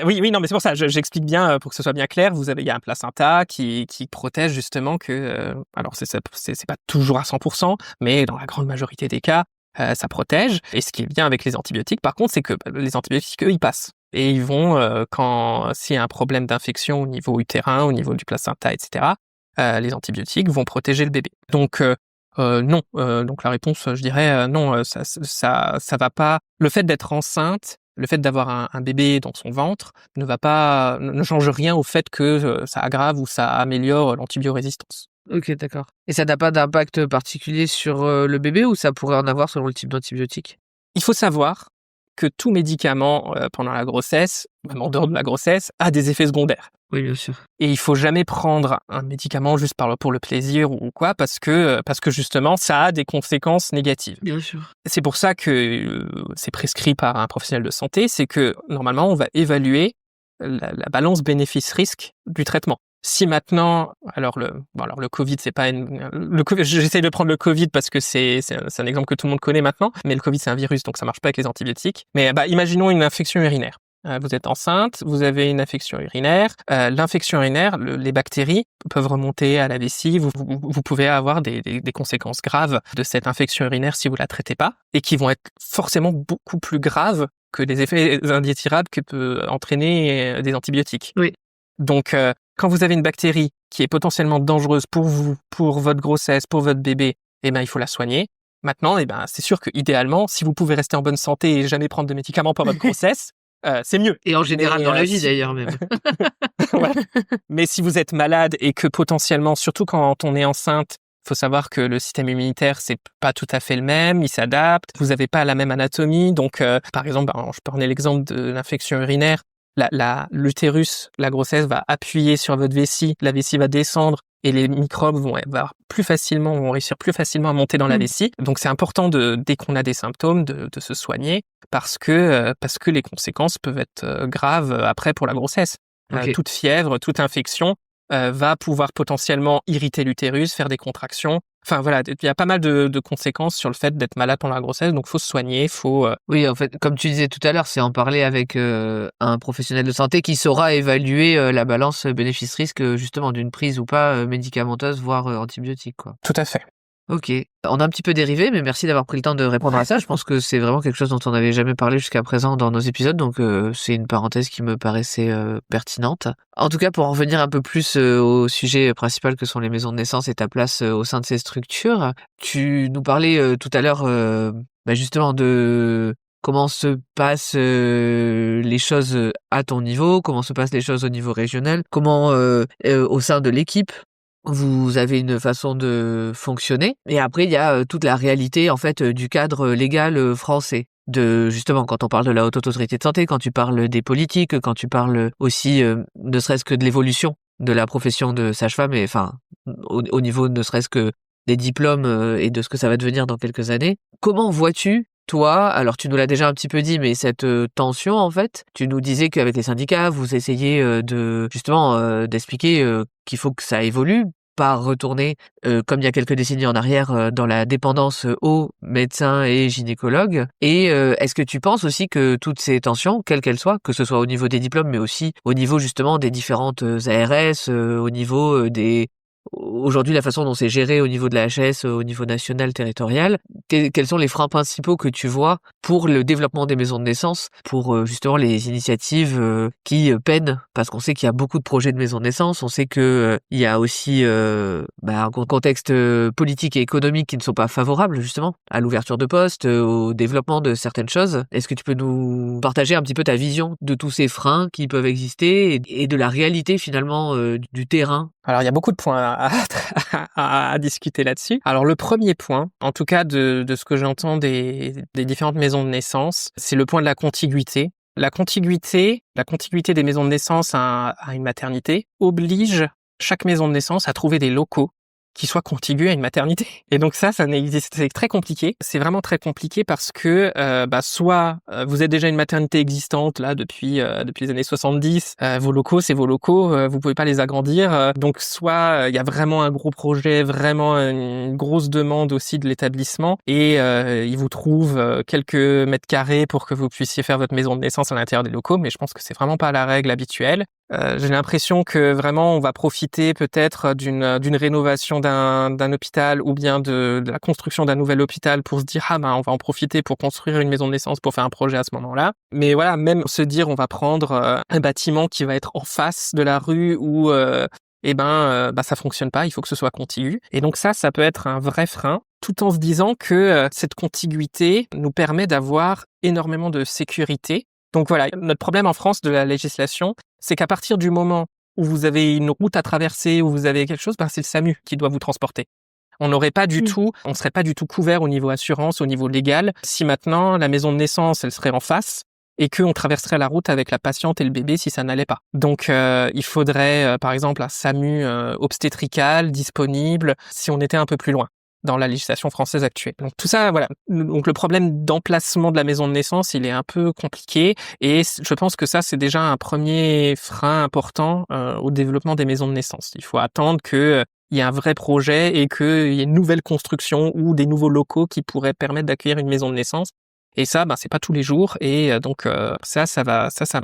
Oui, non, mais c'est pour ça, j'explique bien pour que ce soit bien clair. Il y a un placenta qui protège justement que, alors c'est pas toujours à 100%, mais dans la grande majorité des cas, ça protège. Et ce qui est bien avec les antibiotiques, par contre, c'est que les antibiotiques, eux, ils passent. Et ils vont, s'il y a un problème d'infection au niveau utérin, au niveau du placenta, etc., les antibiotiques vont protéger le bébé. Donc, non. Donc la réponse, je dirais, non, ça va pas. Le fait d'être enceinte, le fait d'avoir un bébé dans son ventre ne change rien au fait que ça aggrave ou ça améliore l'antibiorésistance. Ok, d'accord. Et ça n'a pas d'impact particulier sur le bébé ou ça pourrait en avoir selon le type d'antibiotique? Il faut savoir que tout médicament pendant la grossesse, même en dehors de la grossesse, a des effets secondaires. Oui, bien sûr. Et il faut jamais prendre un médicament juste pour le plaisir ou quoi, parce que justement, ça a des conséquences négatives. Bien sûr. C'est pour ça que c'est prescrit par un professionnel de santé, c'est que normalement, on va évaluer la balance bénéfice-risque du traitement. Si maintenant, alors le Covid, c'est pas j'essaye de prendre le Covid parce que c'est un exemple que tout le monde connaît maintenant, mais le Covid c'est un virus donc ça marche pas avec les antibiotiques. Mais imaginons une infection urinaire. Vous êtes enceinte, vous avez une infection urinaire. L'infection urinaire, les bactéries peuvent remonter à la vessie. Vous pouvez avoir des conséquences graves de cette infection urinaire si vous la traitez pas, et qui vont être forcément beaucoup plus graves que les effets indésirables que peut entraîner des antibiotiques. Oui. Donc, quand vous avez une bactérie qui est potentiellement dangereuse pour vous, pour votre grossesse, pour votre bébé, il faut la soigner. Maintenant, c'est sûr que idéalement, si vous pouvez rester en bonne santé et jamais prendre de médicaments pour votre grossesse, c'est mieux. Et en général dans la vie d'ailleurs même. Ouais. Mais si vous êtes malade et que potentiellement, surtout quand on est enceinte, faut savoir que le système immunitaire, c'est pas tout à fait le même, il s'adapte, vous avez pas la même anatomie. Donc, par exemple, je peux prendre l'exemple de l'infection urinaire. L'utérus, la grossesse va appuyer sur votre vessie, la vessie va descendre et les microbes vont réussir plus facilement à monter dans la vessie. Donc c'est important dès qu'on a des symptômes de se soigner parce que les conséquences peuvent être graves après pour la grossesse. Okay. Toute fièvre, toute infection va pouvoir potentiellement irriter l'utérus, faire des contractions. Enfin voilà, il y a pas mal de conséquences sur le fait d'être malade pendant la grossesse, donc faut se soigner, Oui, en fait, comme tu disais tout à l'heure, c'est en parler avec un professionnel de santé qui saura évaluer la balance bénéfice-risque justement d'une prise ou pas médicamenteuse, voire antibiotique, quoi. Tout à fait. Ok, on a un petit peu dérivé, mais merci d'avoir pris le temps de répondre à ça. Je pense que c'est vraiment quelque chose dont on n'avait jamais parlé jusqu'à présent dans nos épisodes, donc c'est une parenthèse qui me paraissait pertinente. En tout cas, pour en revenir un peu plus au sujet principal que sont les maisons de naissance et ta place au sein de ces structures, tu nous parlais tout à l'heure justement de comment se passent les choses à ton niveau, comment se passent les choses au niveau régional, comment au sein de l'équipe vous avez une façon de fonctionner. Et après, il y a toute la réalité en fait du cadre légal français. Justement, quand on parle de la Haute Autorité de Santé, quand tu parles des politiques, quand tu parles aussi ne serait-ce que de l'évolution de la profession de sage-femme, et enfin au niveau ne serait-ce que des diplômes et de ce que ça va devenir dans quelques années. Comment vois-tu, toi, alors tu nous l'as déjà un petit peu dit, mais cette tension en fait, tu nous disais qu'avec les syndicats, vous essayez de justement d'expliquer qu'il faut que ça évolue, pas retourner comme il y a quelques décennies en arrière dans la dépendance aux médecins et gynécologues. Et est-ce que tu penses aussi que toutes ces tensions, quelles qu'elles soient, que ce soit au niveau des diplômes, mais aussi au niveau justement des différentes ARS, au niveau des aujourd'hui la façon dont c'est géré au niveau de la HS, au niveau national, territorial, quels sont les freins principaux que tu vois pour le développement des maisons de naissance, pour justement les initiatives qui peinent, parce qu'on sait qu'il y a beaucoup de projets de maisons de naissance, on sait que il y a aussi un contexte politique et économique qui ne sont pas favorables justement à l'ouverture de postes, au développement de certaines choses. Est-ce que tu peux nous partager un petit peu ta vision de tous ces freins qui peuvent exister et de la réalité finalement du terrain? Alors, il y a beaucoup de points à discuter là-dessus. Alors, le premier point, en tout cas de ce que j'entends des différentes maisons de naissance, c'est le point de la contiguïté. La contiguïté des maisons de naissance à une maternité oblige chaque maison de naissance à trouver des locaux qui soient contigus à une maternité. Et donc ça n'existe, c'est très compliqué. C'est vraiment très compliqué parce que soit vous êtes déjà une maternité existante là depuis les années 70, vos locaux c'est vos locaux, vous pouvez pas les agrandir. Donc soit il y a vraiment un gros projet, vraiment une grosse demande aussi de l'établissement et il vous trouve quelques mètres carrés pour que vous puissiez faire votre maison de naissance à l'intérieur des locaux, mais je pense que c'est vraiment pas la règle habituelle. J'ai l'impression que vraiment on va profiter peut-être d'une rénovation d'un hôpital ou bien de la construction d'un nouvel hôpital pour se dire on va en profiter pour construire une maison de naissance pour faire un projet à ce moment-là. Mais voilà, même se dire on va prendre un bâtiment qui va être en face de la rue où ça fonctionne pas, il faut que ce soit contigu. Et donc ça peut être un vrai frein, tout en se disant que cette contiguïté nous permet d'avoir énormément de sécurité. Donc voilà, notre problème en France de la législation, c'est qu'à partir du moment où vous avez une route à traverser, où vous avez quelque chose, c'est le SAMU qui doit vous transporter. On serait pas du tout couvert au niveau assurance, au niveau légal, si maintenant la maison de naissance, elle serait en face et qu'on traverserait la route avec la patiente et le bébé si ça n'allait pas. Donc il faudrait par exemple un SAMU obstétrical disponible si on était un peu plus loin dans la législation française actuelle. Donc tout ça, voilà. Donc le problème d'emplacement de la maison de naissance, il est un peu compliqué et je pense que ça, c'est déjà un premier frein important au développement des maisons de naissance. Il faut attendre que il y ait un vrai projet et qu'il y ait une nouvelle construction ou des nouveaux locaux qui pourraient permettre d'accueillir une maison de naissance. Et ça, c'est pas tous les jours et donc ça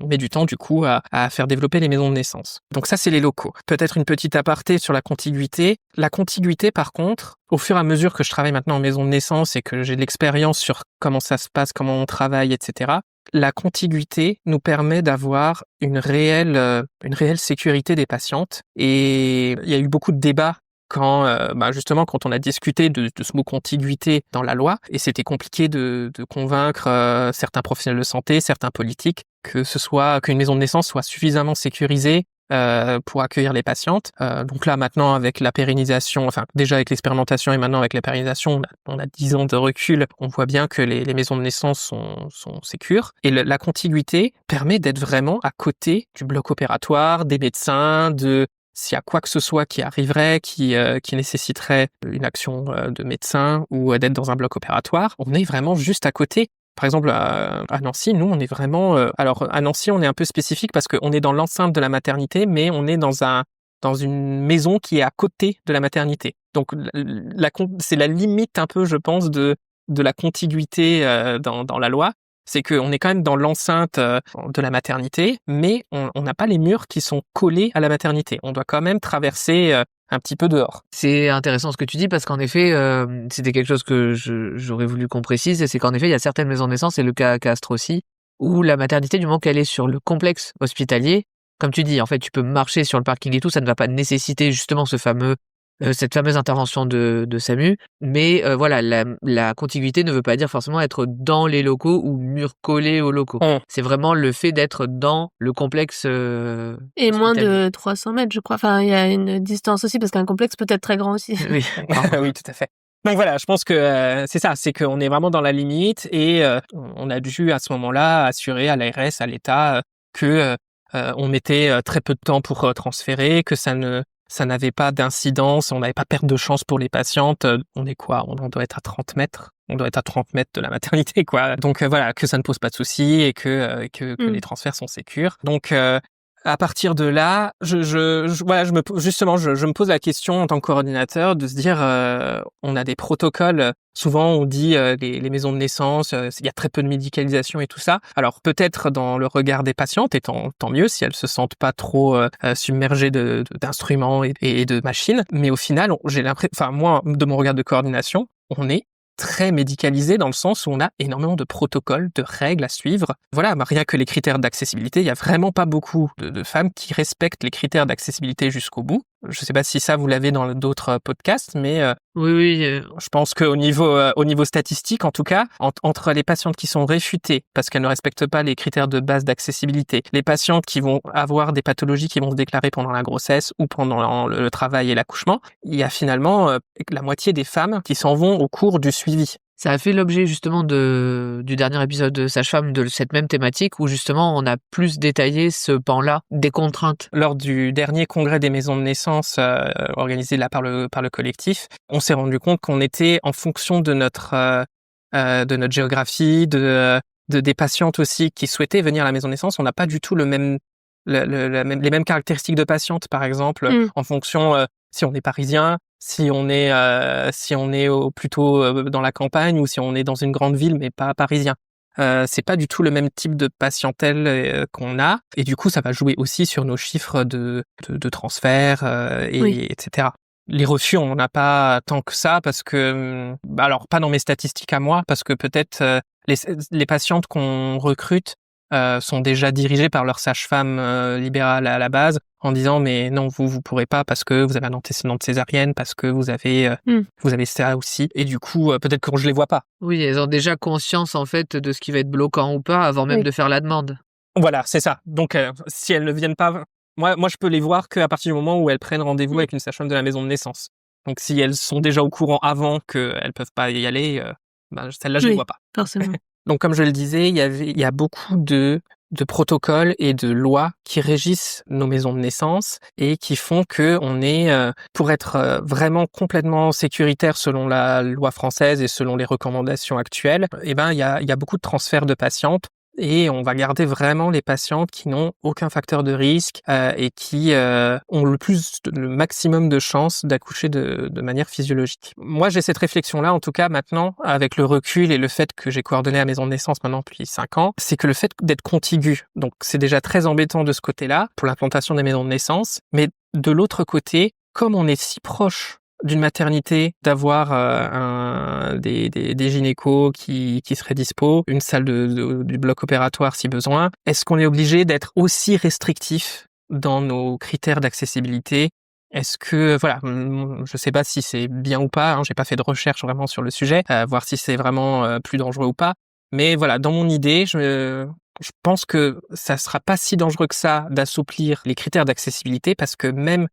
met du temps du coup à faire développer les maisons de naissance. Donc ça, c'est les locaux. Peut-être une petite aparté sur la contiguïté. La contiguïté, par contre, au fur et à mesure que je travaille maintenant en maison de naissance et que j'ai de l'expérience sur comment ça se passe, comment on travaille, etc., la contiguïté nous permet d'avoir une réelle sécurité des patientes. Et il y a eu beaucoup de débats quand justement quand on a discuté de ce mot contiguïté dans la loi, et c'était compliqué de convaincre certains professionnels de santé, certains politiques, qu'une maison de naissance soit suffisamment sécurisée pour accueillir les patientes. Donc là maintenant avec la pérennisation, déjà avec l'expérimentation et maintenant avec la pérennisation, on a 10 ans de recul, on voit bien que les maisons de naissance sont sécures. Et la contiguïté permet d'être vraiment à côté du bloc opératoire, des médecins, s'il y a quoi que ce soit qui arriverait, qui nécessiterait une action de médecin ou d'être dans un bloc opératoire, on est vraiment juste à côté. Par exemple, à Nancy, nous, on est vraiment... alors, à Nancy, on est un peu spécifique parce qu'on est dans l'enceinte de la maternité, mais on est dans une maison qui est à côté de la maternité. Donc, c'est la limite un peu, je pense, de la contiguïté dans la loi. C'est qu'on est quand même dans l'enceinte de la maternité, mais on n'a pas les murs qui sont collés à la maternité. On doit quand même traverser un petit peu dehors. C'est intéressant ce que tu dis parce qu'en effet, c'était quelque chose que j'aurais voulu qu'on précise, et c'est qu'en effet, il y a certaines maisons de naissance, et le cas à Castres aussi, où la maternité, du moment qu'elle est sur le complexe hospitalier, comme tu dis, en fait, tu peux marcher sur le parking et tout, ça ne va pas nécessiter justement cette fameuse intervention de SAMU, mais voilà, la contiguïté ne veut pas dire forcément être dans les locaux ou murs collés aux locaux. C'est vraiment le fait d'être dans le complexe et moins de 300 mètres, je crois. Il y a une distance aussi, parce qu'un complexe peut être très grand aussi. Oui, oui, tout à fait. Donc voilà, je pense que c'est ça, c'est qu'on est vraiment dans la limite et on a dû à ce moment-là assurer à l'ARS, à l'État, que on mettait très peu de temps pour transférer, que ça ne ça n'avait pas d'incidence, on n'avait pas perte de chance pour les patientes. On est quoi? On doit être à 30 mètres. On doit être à 30 mètres de la maternité, quoi. Donc voilà, que ça ne pose pas de soucis et que les transferts sont sécures. Donc à partir de là, voilà, je me pose la question en tant que coordinateur de se dire, on a des protocoles. Souvent, on dit les maisons de naissance, il y a très peu de médicalisation et tout ça. Alors peut-être dans le regard des patientes, et tant mieux si elles se sentent pas trop submergées d'instruments et de machines. Mais au final, j'ai l'impression, enfin moi, de mon regard de coordination, on est très médicalisé dans le sens où on a énormément de protocoles, de règles à suivre. Voilà, rien que les critères d'accessibilité, il y a vraiment pas beaucoup de femmes qui respectent les critères d'accessibilité jusqu'au bout. Je sais pas si ça vous l'avez dans d'autres podcasts, mais Oui. je pense qu'au niveau statistique, en tout cas, entre les patientes qui sont réfutées parce qu'elles ne respectent pas les critères de base d'accessibilité, les patientes qui vont avoir des pathologies qui vont se déclarer pendant la grossesse ou pendant le travail et l'accouchement, il y a finalement la moitié des femmes qui s'en vont au cours du suivi. Ça a fait l'objet justement du dernier épisode de Sage-Femme de cette même thématique où justement on a plus détaillé ce pan-là des contraintes. Lors du dernier congrès des maisons de naissance organisé là par le collectif, on s'est rendu compte qu'on était en fonction de notre géographie, des patientes aussi qui souhaitaient venir à la maison de naissance. On n'a pas du tout les mêmes caractéristiques de patientes, par exemple, en fonction si on est parisien, si on est plutôt dans la campagne ou si on est dans une grande ville mais pas parisien. C'est pas du tout le même type de patientèle qu'on a et du coup ça va jouer aussi sur nos chiffres de transfert etc. Les refus, on n'en a pas tant que ça parce que alors pas dans mes statistiques à moi parce que peut-être les patientes qu'on recrute sont déjà dirigées par leur sage-femme libérale à la base en disant mais non vous pourrez pas parce que vous avez un antécédent de césarienne, parce que vous avez ça aussi et du coup peut-être que je les vois pas. Oui, elles ont déjà conscience en fait de ce qui va être bloquant ou pas avant même de faire la demande. Voilà, c'est ça. Donc si elles ne viennent pas, moi je peux les voir qu'à partir du moment où elles prennent rendez-vous avec une sage-femme de la maison de naissance. Donc si elles sont déjà au courant avant qu'elles peuvent pas y aller, celles-là je les vois pas. Forcément. Donc, comme je le disais, il y a beaucoup de protocoles et de lois qui régissent nos maisons de naissance et qui font que on est, pour être vraiment complètement sécuritaire selon la loi française et selon les recommandations actuelles, il y a beaucoup de transferts de patientes. Et on va garder vraiment les patientes qui n'ont aucun facteur de risque et qui ont le maximum de chances d'accoucher de manière physiologique. Moi, j'ai cette réflexion-là, en tout cas maintenant, avec le recul et le fait que j'ai coordonné la maison de naissance maintenant depuis 5 ans, c'est que le fait d'être contigu, donc c'est déjà très embêtant de ce côté-là pour l'implantation des maisons de naissance, mais de l'autre côté, comme on est si proche d'une maternité, d'avoir des gynécos qui seraient dispo, une salle du bloc opératoire si besoin. Est-ce qu'on est obligé d'être aussi restrictif dans nos critères d'accessibilité? Est-ce que voilà, je sais pas si c'est bien ou pas, j'ai pas fait de recherche vraiment sur le sujet, voir si c'est vraiment plus dangereux ou pas. Mais voilà, dans mon idée, je pense que ça sera pas si dangereux que ça d'assouplir les critères d'accessibilité parce que même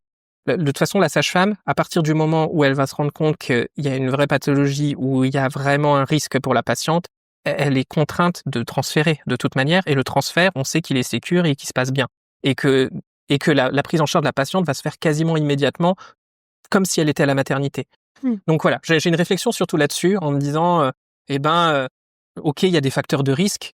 de toute façon, la sage-femme, à partir du moment où elle va se rendre compte qu'il y a une vraie pathologie, où il y a vraiment un risque pour la patiente, elle est contrainte de transférer de toute manière. Et le transfert, on sait qu'il est sécure et qu'il se passe bien. Et que la prise en charge de la patiente va se faire quasiment immédiatement, comme si elle était à la maternité. Donc voilà, j'ai une réflexion surtout là-dessus, en me disant, ok, il y a des facteurs de risque,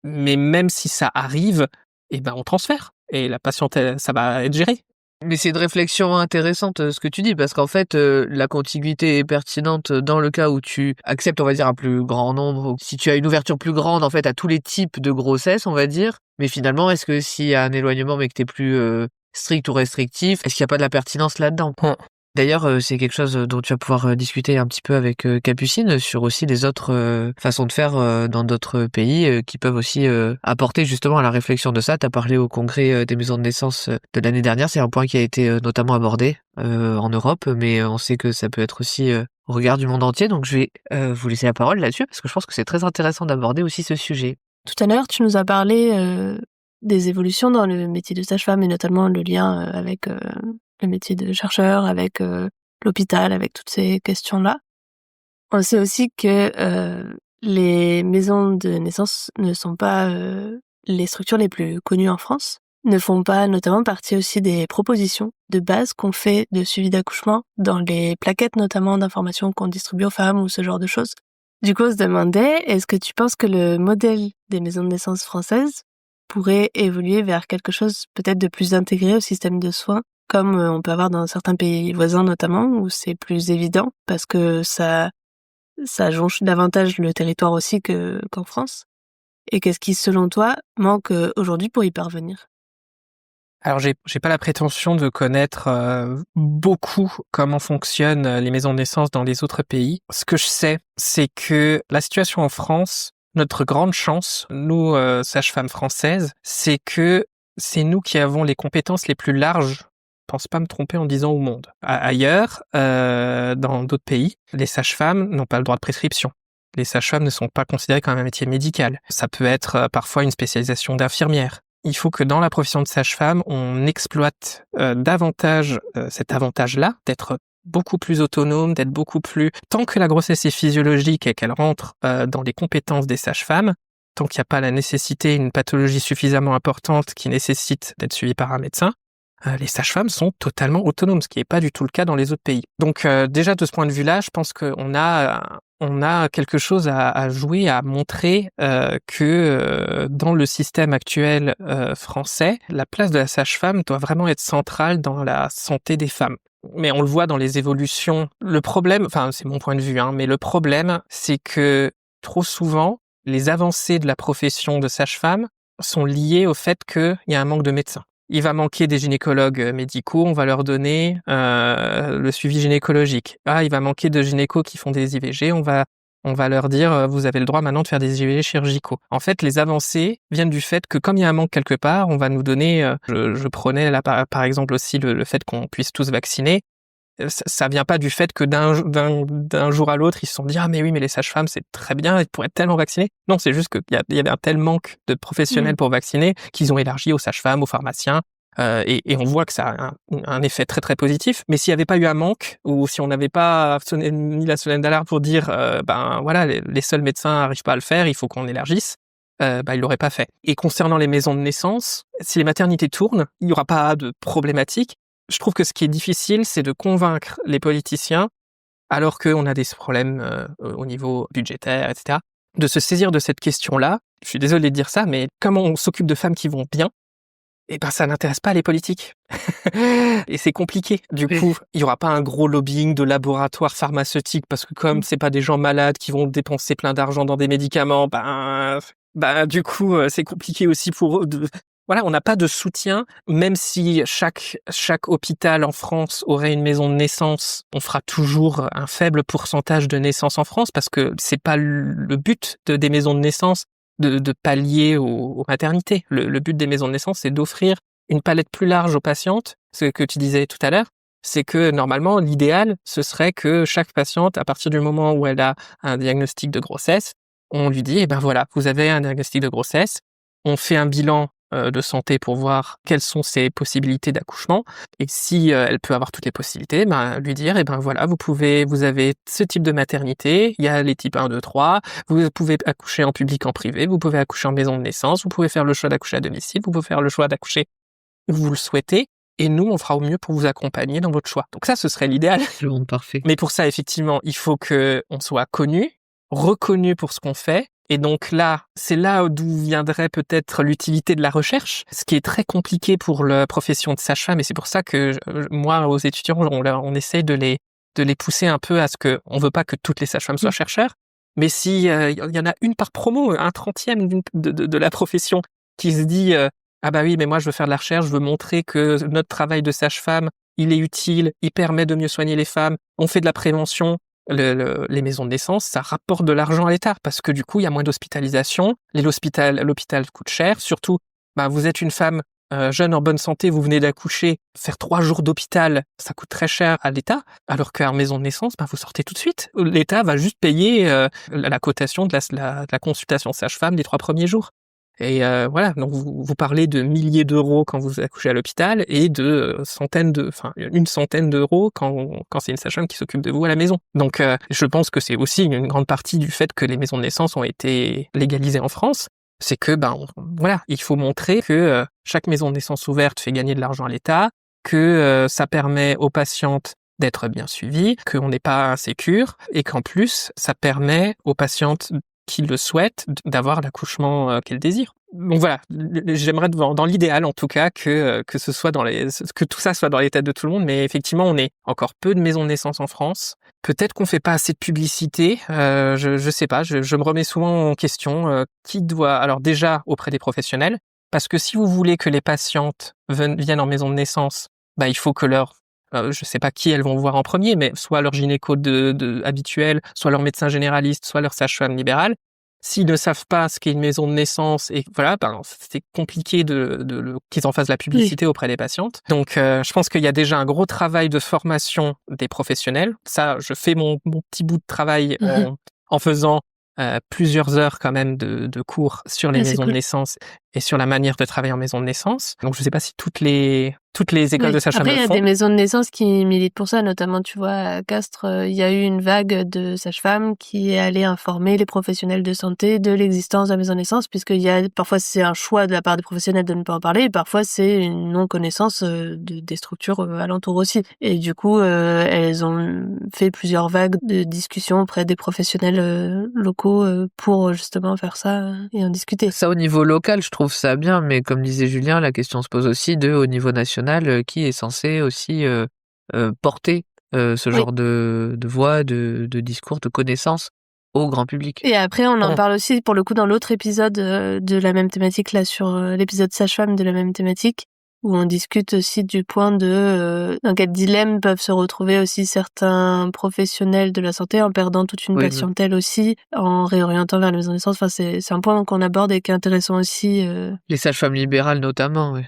mais même si ça arrive, on transfère. Et la patiente, ça va être géré. Mais c'est une réflexion intéressante ce que tu dis parce qu'en fait la contiguïté est pertinente dans le cas où tu acceptes on va dire un plus grand nombre, si tu as une ouverture plus grande en fait à tous les types de grossesse on va dire, mais finalement est-ce que s'il y a un éloignement mais que t'es plus strict ou restrictif, est-ce qu'il n'y a pas de la pertinence là-dedans? D'ailleurs, c'est quelque chose dont tu vas pouvoir discuter un petit peu avec Capucine sur aussi les autres façons de faire dans d'autres pays qui peuvent aussi apporter justement à la réflexion de ça. Tu as parlé au congrès des maisons de naissance de l'année dernière, c'est un point qui a été notamment abordé en Europe, mais on sait que ça peut être aussi au regard du monde entier, donc je vais vous laisser la parole là-dessus parce que je pense que c'est très intéressant d'aborder aussi ce sujet. Tout à l'heure, tu nous as parlé des évolutions dans le métier de sage-femme et notamment le lien avec le métier de chercheur, avec l'hôpital, avec toutes ces questions-là. On sait aussi que les maisons de naissance ne sont pas les structures les plus connues en France. ne font pas notamment partie aussi des propositions de base qu'on fait de suivi d'accouchement dans les plaquettes notamment d'informations qu'on distribue aux femmes ou ce genre de choses. Du coup, on se demandait, est-ce que tu penses que le modèle des maisons de naissance françaises pourrait évoluer vers quelque chose peut-être de plus intégré au système de soins, comme on peut avoir dans certains pays voisins notamment, où c'est plus évident parce que ça jonche davantage le territoire aussi qu'en France? Et qu'est-ce qui, selon toi, manque aujourd'hui pour y parvenir? Alors j'ai pas la prétention de connaître beaucoup comment fonctionnent les maisons de naissance dans les autres pays. Ce que je sais, c'est que la situation en France, notre grande chance, nous sages-femmes françaises, c'est que c'est nous qui avons les compétences les plus larges. Je pense pas me tromper en disant au monde. Ailleurs, dans d'autres pays, les sages-femmes n'ont pas le droit de prescription. Les sages-femmes ne sont pas considérées comme un métier médical. Ça peut être parfois une spécialisation d'infirmière. Il faut que dans la profession de sage-femme, on exploite davantage cet avantage-là, d'être beaucoup plus autonome, d'être beaucoup plus... Tant que la grossesse est physiologique et qu'elle rentre dans les compétences des sages-femmes, tant qu'il n'y a pas la nécessité, une pathologie suffisamment importante qui nécessite d'être suivie par un médecin, les sages-femmes sont totalement autonomes, ce qui n'est pas du tout le cas dans les autres pays. Donc déjà de ce point de vue-là, je pense qu'on a quelque chose à jouer, à montrer que dans le système actuel français, la place de la sage-femme doit vraiment être centrale dans la santé des femmes. Mais on le voit dans les évolutions. Le problème, enfin c'est mon point de vue, mais le problème, c'est que trop souvent, les avancées de la profession de sage-femme sont liées au fait qu'il y a un manque de médecins. Il va manquer des gynécologues médicaux, on va leur donner le suivi gynécologique. Il va manquer de gynécos qui font des IVG, on va leur dire vous avez le droit maintenant de faire des IVG chirurgicaux. En fait, les avancées viennent du fait que comme il y a un manque quelque part, on va nous donner, je prenais là par exemple aussi le fait qu'on puisse tous vacciner. Ça vient pas du fait que d'un jour à l'autre, ils se sont dit mais oui, mais les sages-femmes, c'est très bien, elles pourraient être tellement vaccinées. Non, c'est juste qu'il y avait un tel manque de professionnels pour vacciner qu'ils ont élargi aux sages-femmes, aux pharmaciens, et on voit que ça a un effet très très positif. Mais s'il y avait pas eu un manque, ou si on n'avait pas mis la sonnette d'alarme pour dire voilà, les seuls médecins n'arrivent pas à le faire, il faut qu'on élargisse, ils l'auraient pas fait. Et concernant les maisons de naissance, si les maternités tournent, il y aura pas de problématique. Je trouve que ce qui est difficile, c'est de convaincre les politiciens, alors qu'on a des problèmes au niveau budgétaire, etc., de se saisir de cette question-là. Je suis désolé de dire ça, mais comme on s'occupe de femmes qui vont bien, ça n'intéresse pas les politiques. Et c'est compliqué. Du coup, il n'y aura pas un gros lobbying de laboratoires pharmaceutiques, parce que comme c'est pas des gens malades qui vont dépenser plein d'argent dans des médicaments, du coup, c'est compliqué aussi pour eux de... Voilà, on n'a pas de soutien, même si chaque hôpital en France aurait une maison de naissance, on fera toujours un faible pourcentage de naissances en France parce que c'est pas le but des maisons de naissance de pallier aux maternités. Le but des maisons de naissance, c'est d'offrir une palette plus large aux patientes. Ce que tu disais tout à l'heure, c'est que normalement, l'idéal, ce serait que chaque patiente, à partir du moment où elle a un diagnostic de grossesse, on lui dit, voilà, vous avez un diagnostic de grossesse, on fait un bilan de santé pour voir quelles sont ses possibilités d'accouchement, et si elle peut avoir toutes les possibilités, lui dire voilà, vous avez ce type de maternité, il y a les types 1, 2, 3, vous pouvez accoucher en public, en privé, vous pouvez accoucher en maison de naissance, vous pouvez faire le choix d'accoucher à domicile, vous pouvez faire le choix d'accoucher où vous le souhaitez, et nous on fera au mieux pour vous accompagner dans votre choix. Donc ça, ce serait l'idéal. Le monde parfait. Mais pour ça, effectivement, il faut que on soit reconnu pour ce qu'on fait. Et donc là, c'est là d'où viendrait peut-être l'utilité de la recherche, ce qui est très compliqué pour la profession de sage-femme. Et c'est pour ça que moi, aux étudiants, on essaye de les pousser un peu à ce que on veut pas que toutes les sages-femmes soient chercheurs, mais si il y en a une par promo, un 30e de la profession qui se dit oui, mais moi je veux faire de la recherche, je veux montrer que notre travail de sage-femme, il est utile, il permet de mieux soigner les femmes, on fait de la prévention. Les maisons de naissance, ça rapporte de l'argent à l'État parce que du coup, il y a moins d'hospitalisation. L'hôpital coûte cher. Surtout, vous êtes une femme jeune en bonne santé, vous venez d'accoucher, faire 3 jours d'hôpital, ça coûte très cher à l'État. Alors qu'en maison de naissance, vous sortez tout de suite. L'État va juste payer la cotation de la consultation sage-femme les 3 premiers jours. Et voilà, donc vous parlez de milliers d'euros quand vous accouchez à l'hôpital et de une centaine d'euros quand c'est une sage-femme qui s'occupe de vous à la maison. Donc je pense que c'est aussi une grande partie du fait que les maisons de naissance ont été légalisées en France. c'est que voilà, il faut montrer que chaque maison de naissance ouverte fait gagner de l'argent à l'État, que ça permet aux patientes d'être bien suivies, qu'on n'est pas insécure et qu'en plus ça permet aux patientes qui le souhaitent d'avoir l'accouchement qu'elles désirent. Donc voilà, j'aimerais dans l'idéal en tout cas que ce soit que tout ça soit dans les têtes de tout le monde, mais effectivement on est encore peu de maisons de naissance en France. Peut-être qu'on fait pas assez de publicité, je sais pas, je me remets souvent en question qui doit, alors déjà auprès des professionnels, parce que si vous voulez que les patientes viennent en maison de naissance, il faut que je sais pas qui elles vont voir en premier, mais soit leur gynéco habituel, soit leur médecin généraliste, soit leur sage-femme libérale. S'ils ne savent pas ce qu'est une maison de naissance et voilà, c'est compliqué qu'ils en fassent la publicité auprès des patientes. Donc, je pense qu'il y a déjà un gros travail de formation des professionnels. Ça, je fais mon petit bout de travail en faisant plusieurs heures quand même de cours sur les maisons de naissance et sur la manière de travailler en maison de naissance. Donc, je sais pas si toutes les écoles de sage-femme le font. Après, il y a des maisons de naissance qui militent pour ça, notamment, tu vois, à Castres, il y a eu une vague de sages-femmes qui est allée informer les professionnels de santé de l'existence de la maison de naissance, parfois c'est un choix de la part des professionnels de ne pas en parler, et parfois c'est une non-connaissance des structures alentours aussi. Et du coup, elles ont fait plusieurs vagues de discussions auprès des professionnels locaux pour justement faire ça et en discuter. Ça, au niveau local, je trouve ça bien, mais comme disait Julien, la question se pose aussi au niveau national, qui est censé aussi porter ce genre de voix, de discours, de connaissances au grand public. Et après, on en parle aussi, pour le coup, dans l'autre épisode de la même thématique, là, sur l'épisode sage-femme de la même thématique, où on discute aussi du point de dans quel dilemme peuvent se retrouver aussi certains professionnels de la santé en perdant toute une patientèle aussi, en réorientant vers la maison de naissance. Enfin, c'est un point qu'on aborde et qui est intéressant aussi. Les sages-femmes libérales notamment, oui.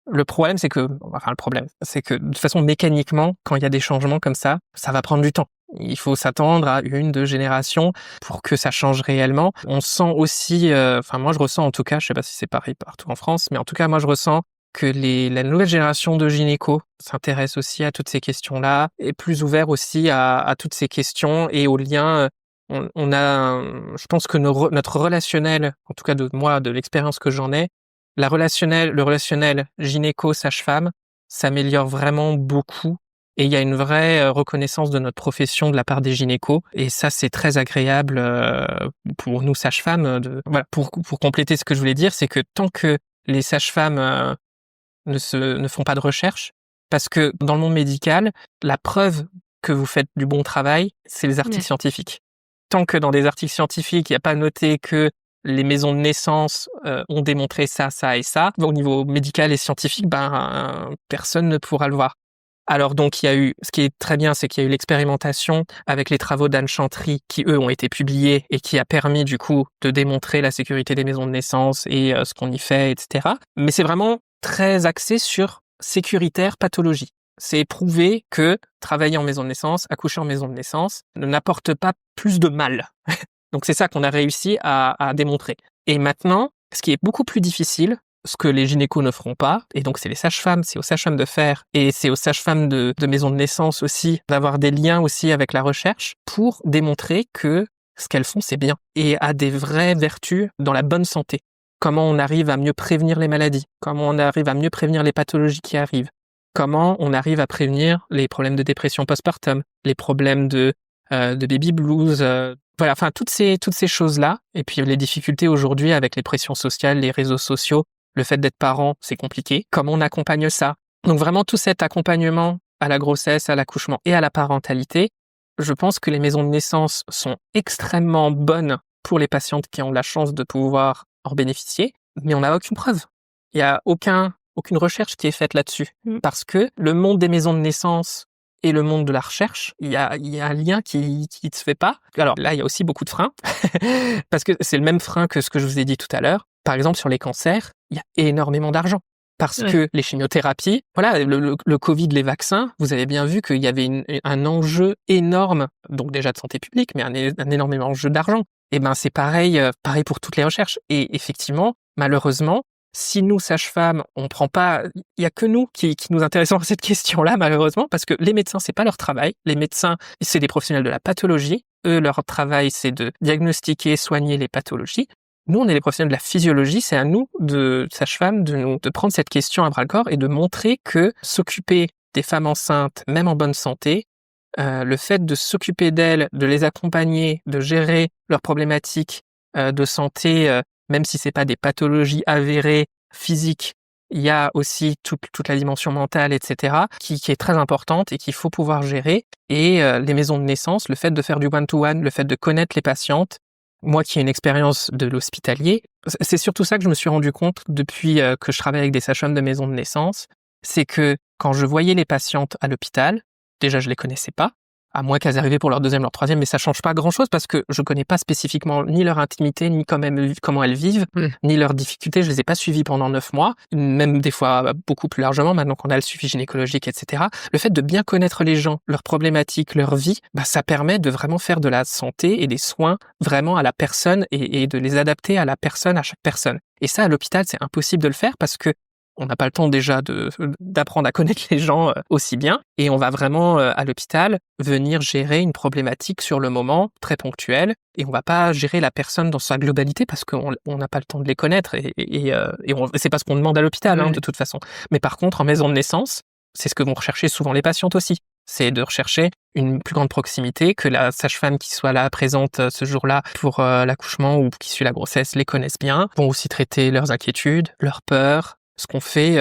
Le problème, c'est que de toute façon, mécaniquement, quand il y a des changements comme ça va prendre du temps. Il faut s'attendre à 1-2 générations pour que ça change réellement. On sent aussi, moi je ressens en tout cas, je sais pas si c'est pareil partout en France, mais en tout cas moi je ressens que la nouvelle génération de gynécos s'intéresse aussi à toutes ces questions-là, est plus ouvert aussi à toutes ces questions et aux liens. Je pense que notre relationnel, en tout cas de l'expérience que j'en ai, le relationnel gynéco-sage-femme s'améliore vraiment beaucoup et il y a une vraie reconnaissance de notre profession de la part des gynécos et ça c'est très agréable pour nous sages-femmes. Pour compléter ce que je voulais dire, c'est que tant que les sages-femmes ne font pas de recherche, parce que dans le monde médical, la preuve que vous faites du bon travail, c'est les articles scientifiques. Tant que dans des articles scientifiques, il n'y a pas noté que les maisons de naissance ont démontré ça, ça et ça. Au niveau médical et scientifique, personne ne pourra le voir. Alors donc, ce qui est très bien, c'est qu'il y a eu l'expérimentation avec les travaux d'Anne Chantry qui, eux, ont été publiés et qui a permis, du coup, de démontrer la sécurité des maisons de naissance et ce qu'on y fait, etc. Mais c'est vraiment très axé sur sécuritaire pathologie. C'est prouvé que travailler en maison de naissance, accoucher en maison de naissance, ne n'apporte pas plus de mal. Donc c'est ça qu'on a réussi à démontrer. Et maintenant, ce qui est beaucoup plus difficile, ce que les gynécos ne feront pas, et donc c'est aux sages-femmes de faire, et c'est aux sages-femmes de maisons de naissance aussi, d'avoir des liens aussi avec la recherche pour démontrer que ce qu'elles font, c'est bien, et a des vraies vertus dans la bonne santé. Comment on arrive à mieux prévenir les maladies, comment on arrive à mieux prévenir les pathologies qui arrivent, comment on arrive à prévenir les problèmes de dépression postpartum, les problèmes de baby blues, voilà, enfin toutes ces choses-là, et puis les difficultés aujourd'hui avec les pressions sociales, les réseaux sociaux, le fait d'être parent, c'est compliqué. Comment on accompagne ça? Donc vraiment tout cet accompagnement à la grossesse, à l'accouchement et à la parentalité, je pense que les maisons de naissance sont extrêmement bonnes pour les patientes qui ont la chance de pouvoir en bénéficier, mais on n'a aucune preuve. Il n'y a aucune recherche qui est faite là-dessus, parce que le monde des maisons de naissance et le monde de la recherche, il y a un lien qui ne se fait pas. Alors là, il y a aussi beaucoup de freins, parce que c'est le même frein que ce que je vous ai dit tout à l'heure. Par exemple, sur les cancers, il y a énormément d'argent. Parce que les chimiothérapies, voilà, le Covid, les vaccins, vous avez bien vu qu'il y avait un enjeu énorme, donc déjà de santé publique, mais un énorme enjeu d'argent. Et c'est pareil pour toutes les recherches. Et effectivement, malheureusement, si nous, sages-femmes, on prend pas, il y a que nous qui nous intéressons à cette question-là, malheureusement, parce que les médecins, c'est pas leur travail. Les médecins, c'est des professionnels de la pathologie. Eux, leur travail, c'est de diagnostiquer, soigner les pathologies. Nous, on est les professionnels de la physiologie, c'est à nous, de sages-femmes, de prendre cette question à bras-le-corps et de montrer que s'occuper des femmes enceintes, même en bonne santé, le fait de s'occuper d'elles, de les accompagner, de gérer leurs problématiques de santé, même si c'est pas des pathologies avérées physiques, il y a aussi toute la dimension mentale, etc., qui est très importante et qu'il faut pouvoir gérer. Et les maisons de naissance, le fait de faire du one-to-one, le fait de connaître les patientes, moi qui ai une expérience de l'hospitalier, c'est surtout ça que je me suis rendu compte depuis que je travaille avec des sages-femmes de maisons de naissance, c'est que quand je voyais les patientes à l'hôpital, déjà je les connaissais pas, à moins qu'elles arrivaient pour leur deuxième, leur troisième, mais ça change pas grand-chose parce que je connais pas spécifiquement ni leur intimité, ni comment elles vivent, ni leurs difficultés. Je les ai pas suivies pendant 9 mois, même des fois beaucoup plus largement, maintenant qu'on a le suivi gynécologique, etc. Le fait de bien connaître les gens, leurs problématiques, leur vie, ça permet de vraiment faire de la santé et des soins vraiment à la personne et de les adapter à la personne, à chaque personne. Et ça, à l'hôpital, c'est impossible de le faire parce que on n'a pas le temps déjà d'apprendre à connaître les gens aussi bien, et on va vraiment à l'hôpital venir gérer une problématique sur le moment, très ponctuelle, et on va pas gérer la personne dans sa globalité parce qu'on n'a pas le temps de les connaître, et c'est pas ce qu'on demande à l'hôpital de toute façon. Mais par contre, en maison de naissance, c'est ce que vont rechercher souvent les patientes aussi. C'est de rechercher une plus grande proximité, que la sage-femme qui soit là présente ce jour-là pour l'accouchement ou qui suit la grossesse les connaisse bien, vont aussi traiter leurs inquiétudes, leurs peurs, ce qu'on fait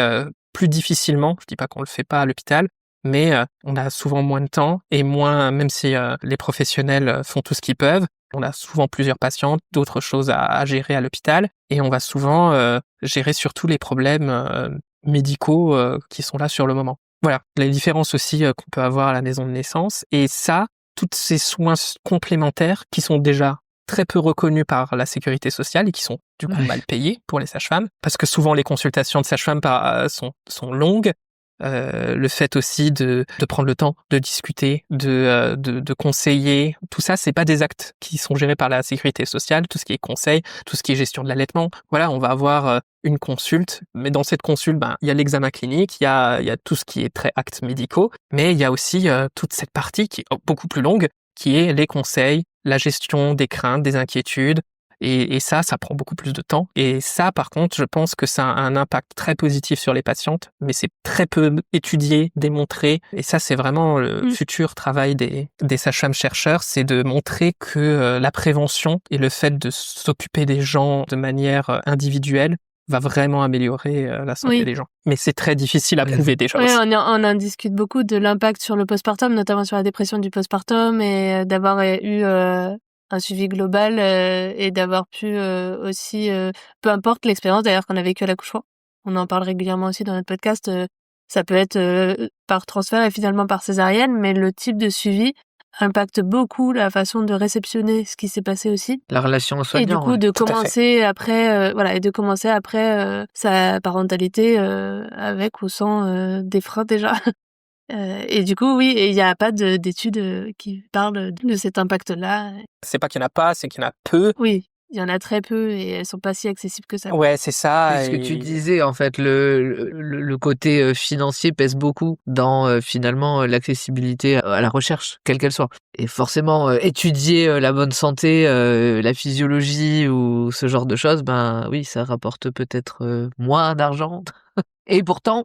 plus difficilement. Je dis pas qu'on le fait pas à l'hôpital, mais on a souvent moins de temps et moins, même si les professionnels font tout ce qu'ils peuvent, on a souvent plusieurs patientes, d'autres choses à gérer à l'hôpital, et on va souvent gérer surtout les problèmes médicaux qui sont là sur le moment. Voilà, la différence aussi qu'on peut avoir à la maison de naissance, et ça, tous ces soins complémentaires qui sont déjà très peu reconnus par la sécurité sociale et qui sont du coup mal payés pour les sages-femmes, parce que souvent les consultations de sages-femmes sont longues. Le fait aussi de prendre le temps de discuter, de conseiller, tout ça, c'est pas des actes qui sont gérés par la sécurité sociale. Tout ce qui est conseil, tout ce qui est gestion de l'allaitement, voilà, on va avoir une consulte, mais dans cette consulte, il y a l'examen clinique, il y a tout ce qui est très actes médicaux, mais il y a aussi toute cette partie qui est beaucoup plus longue, qui est les conseils, la gestion des craintes, des inquiétudes, et ça prend beaucoup plus de temps. Et ça, par contre, je pense que ça a un impact très positif sur les patientes, mais c'est très peu étudié, démontré. Et ça, c'est vraiment le futur travail des sages-femmes chercheurs, c'est de montrer que la prévention et le fait de s'occuper des gens de manière individuelle va vraiment améliorer la santé des gens. Mais c'est très difficile à prouver déjà aussi. On en discute beaucoup de l'impact sur le postpartum, notamment sur la dépression du postpartum, et d'avoir eu un suivi global et d'avoir pu aussi, peu importe l'expérience d'ailleurs qu'on a vécue à l'accouchement, on en parle régulièrement aussi dans notre podcast, ça peut être par transfert et finalement par césarienne, mais le type de suivi impacte beaucoup la façon de réceptionner ce qui s'est passé aussi. La relation au soignant. Et du coup, de commencer après, sa parentalité avec ou sans des freins déjà. Et du coup, oui, il n'y a pas d'études qui parlent de cet impact-là. C'est pas qu'il y en a pas, c'est qu'il y en a peu. Oui, il y en a très peu et elles sont pas si accessibles que ça. Ouais, c'est ça. C'est ce que tu disais, en fait, le côté financier pèse beaucoup dans finalement l'accessibilité à la recherche, quelle qu'elle soit. Et forcément, étudier la bonne santé, la physiologie ou ce genre de choses, oui, ça rapporte peut-être moins d'argent. Et pourtant,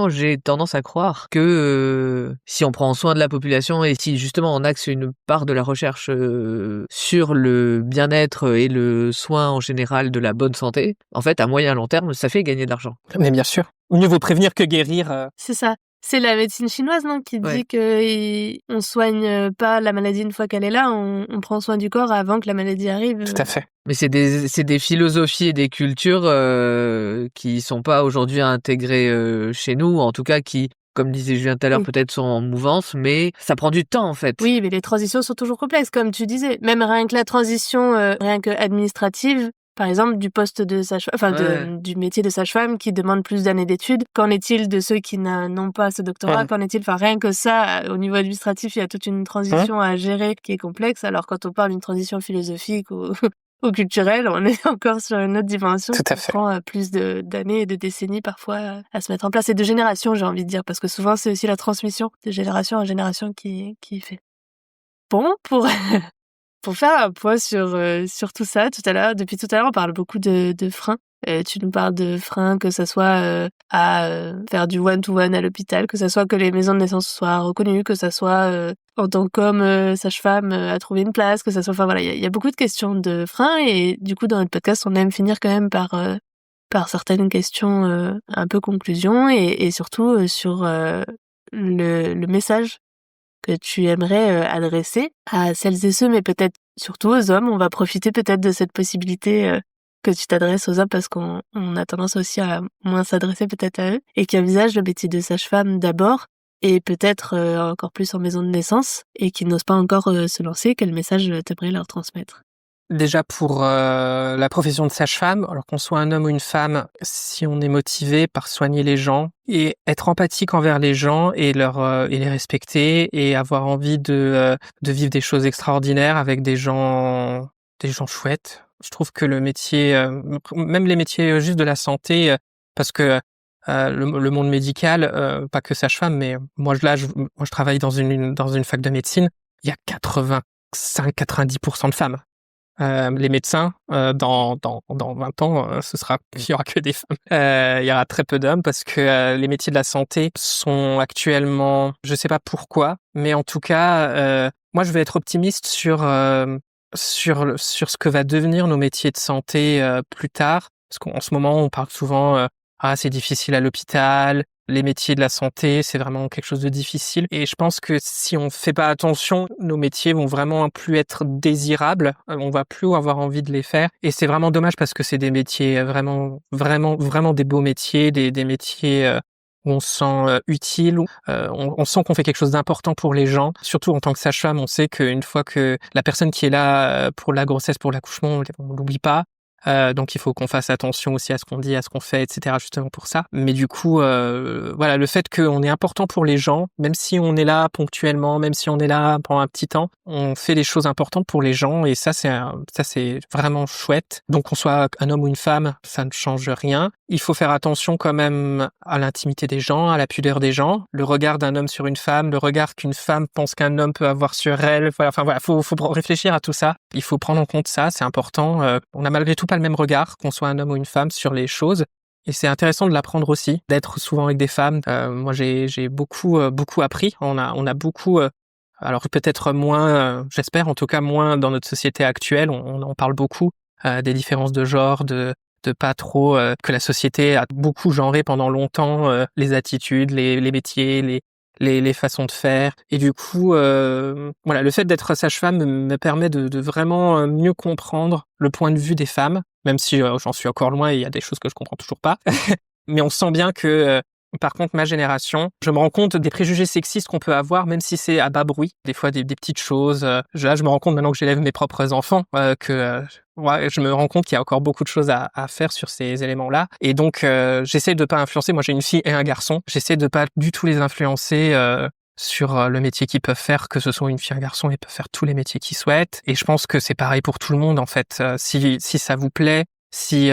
j'ai tendance à croire que si on prend soin de la population et si justement on axe une part de la recherche sur le bien-être et le soin en général de la bonne santé, en fait, à moyen long terme, ça fait gagner de l'argent. Mais bien sûr. Mieux vaut prévenir que guérir. C'est ça. C'est la médecine chinoise, non, qui dit qu'on soigne pas la maladie une fois qu'elle est là, on prend soin du corps avant que la maladie arrive. Tout à fait. Mais c'est des philosophies et des cultures qui sont pas aujourd'hui intégrées chez nous, en tout cas qui, comme disait Julien tout à l'heure, peut-être sont en mouvance, mais ça prend du temps en fait. Oui, mais les transitions sont toujours complexes, comme tu disais. Même rien que la transition, rien que administrative, par exemple, du poste de sage-femme, du métier de sage-femme qui demande plus d'années d'études. Qu'en est-il de ceux qui n'ont pas ce doctorat? Qu'en est-il? Rien que ça, au niveau administratif, il y a toute une transition à gérer qui est complexe. Alors quand on parle d'une transition philosophique ou culturelle, on est encore sur une autre dimension qui prend plus d'années et de décennies parfois à se mettre en place. Et de générations, j'ai envie de dire, parce que souvent c'est aussi la transmission de génération en génération qui fait. Bon, Pour faire un point sur tout ça, depuis tout à l'heure, on parle beaucoup de freins. Tu nous parles de freins, que ça soit à faire du one-to-one à l'hôpital, que ça soit que les maisons de naissance soient reconnues, que ça soit en tant qu'homme sage-femme à trouver une place, que ça soit... Enfin voilà, il y a beaucoup de questions de freins et du coup, dans notre podcast, on aime finir quand même par certaines questions un peu conclusion et surtout sur le message que tu aimerais adresser à celles et ceux, mais peut-être surtout aux hommes. On va profiter peut-être de cette possibilité que tu t'adresses aux hommes parce qu'on a tendance aussi à moins s'adresser peut-être à eux et qui envisagent le métier de sage-femme d'abord et peut-être encore plus en maison de naissance et qui n'osent pas encore se lancer. Quel message t'aimerais leur transmettre? Déjà pour la profession de sage-femme, alors qu'on soit un homme ou une femme, si on est motivé par soigner les gens et être empathique envers les gens et les respecter et avoir envie de vivre des choses extraordinaires avec des gens chouettes. Je trouve que le métier, même les métiers juste de la santé, parce que le monde médical, pas que sage-femme, mais moi je travaille dans une fac de médecine. Il y a 85-90% de femmes. Les médecins, dans 20 ans, il y aura que des femmes. Il y aura très peu d'hommes parce que les métiers de la santé sont actuellement, je sais pas pourquoi, mais en tout cas, moi je vais être optimiste sur ce que va devenir nos métiers de santé plus tard. Parce qu'en ce moment, on parle souvent c'est difficile à l'hôpital. Les métiers de la santé, c'est vraiment quelque chose de difficile. Et je pense que si on fait pas attention, nos métiers vont vraiment plus être désirables. On va plus avoir envie de les faire. Et c'est vraiment dommage parce que c'est des métiers vraiment, vraiment, vraiment des beaux métiers, des métiers où on se sent utile, on sent qu'on fait quelque chose d'important pour les gens. Surtout en tant que sage-femme, on sait qu'une fois que la personne qui est là pour la grossesse, pour l'accouchement, on l'oublie pas. Donc il faut qu'on fasse attention aussi à ce qu'on dit, à ce qu'on fait, etc. justement pour ça. Mais du coup, voilà, le fait qu'on est important pour les gens, même si on est là ponctuellement, même si on est là pendant un petit temps, on fait des choses importantes pour les gens et ça c'est vraiment chouette. Donc qu'on soit un homme ou une femme, ça ne change rien. Il faut faire attention quand même à l'intimité des gens, à la pudeur des gens, le regard d'un homme sur une femme, le regard qu'une femme pense qu'un homme peut avoir sur elle. Enfin voilà, faut réfléchir à tout ça. Il faut prendre en compte ça, c'est important. On a malgré tout pas le même regard, qu'on soit un homme ou une femme, sur les choses. Et c'est intéressant de l'apprendre aussi, d'être souvent avec des femmes. Moi, j'ai beaucoup appris. On a beaucoup, alors peut-être moins, j'espère en tout cas moins dans notre société actuelle. On en parle beaucoup des différences de genre, de pas trop que la société a beaucoup genré pendant longtemps les attitudes, les métiers, les façons de faire. Et du coup, voilà, le fait d'être sage-femme me permet de vraiment mieux comprendre le point de vue des femmes, même si j'en suis encore loin et il y a des choses que je comprends toujours pas. Mais on sent bien que, par contre, ma génération, je me rends compte des préjugés sexistes qu'on peut avoir, même si c'est à bas bruit. Des fois, des petites choses. Là, je me rends compte maintenant que j'élève mes propres enfants, ouais, je me rends compte qu'il y a encore beaucoup de choses à faire sur ces éléments-là. Et donc, j'essaie de pas influencer. Moi, j'ai une fille et un garçon. J'essaie de pas du tout les influencer sur le métier qu'ils peuvent faire, que ce soit une fille, un garçon, ils peuvent faire tous les métiers qu'ils souhaitent. Et je pense que c'est pareil pour tout le monde, en fait. Si ça vous plaît, si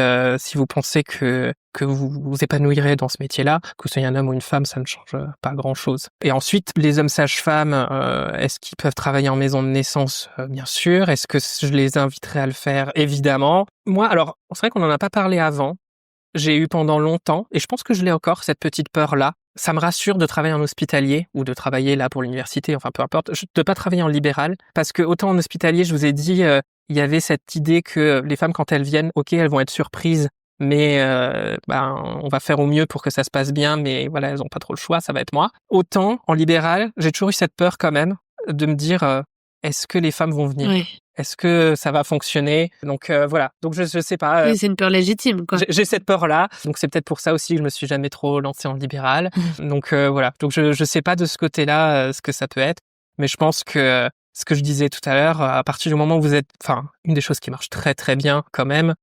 vous pensez que vous vous épanouirez dans ce métier-là, que vous soyez un homme ou une femme, ça ne change pas grand-chose. Et ensuite, les hommes sages-femmes, est-ce qu'ils peuvent travailler en maison de naissance? Bien sûr. Est-ce que je les inviterai à le faire? Évidemment. Moi, alors, c'est vrai qu'on n'en a pas parlé avant. J'ai eu pendant longtemps, et je pense que je l'ai encore, cette petite peur-là. Ça me rassure de travailler en hospitalier ou de travailler là pour l'université, enfin peu importe, de pas travailler en libéral, parce que autant en hospitalier, je vous ai dit, il y avait cette idée que les femmes, quand elles viennent, ok, elles vont être surprises, mais on va faire au mieux pour que ça se passe bien, mais voilà, elles ont pas trop le choix, ça va être moi. Autant en libéral, j'ai toujours eu cette peur quand même de me dire, est-ce que les femmes vont venir? Oui. Est-ce que ça va fonctionner? Donc voilà. Donc je sais pas. Oui, c'est une peur légitime, quoi. J'ai cette peur-là. Donc c'est peut-être pour ça aussi que je me suis jamais trop lancée en libéral. Donc voilà. Donc je sais pas de ce côté-là ce que ça peut être, mais je pense que ce que je disais tout à l'heure, à partir du moment où vous êtes, enfin, une des choses qui marche très très bien quand même,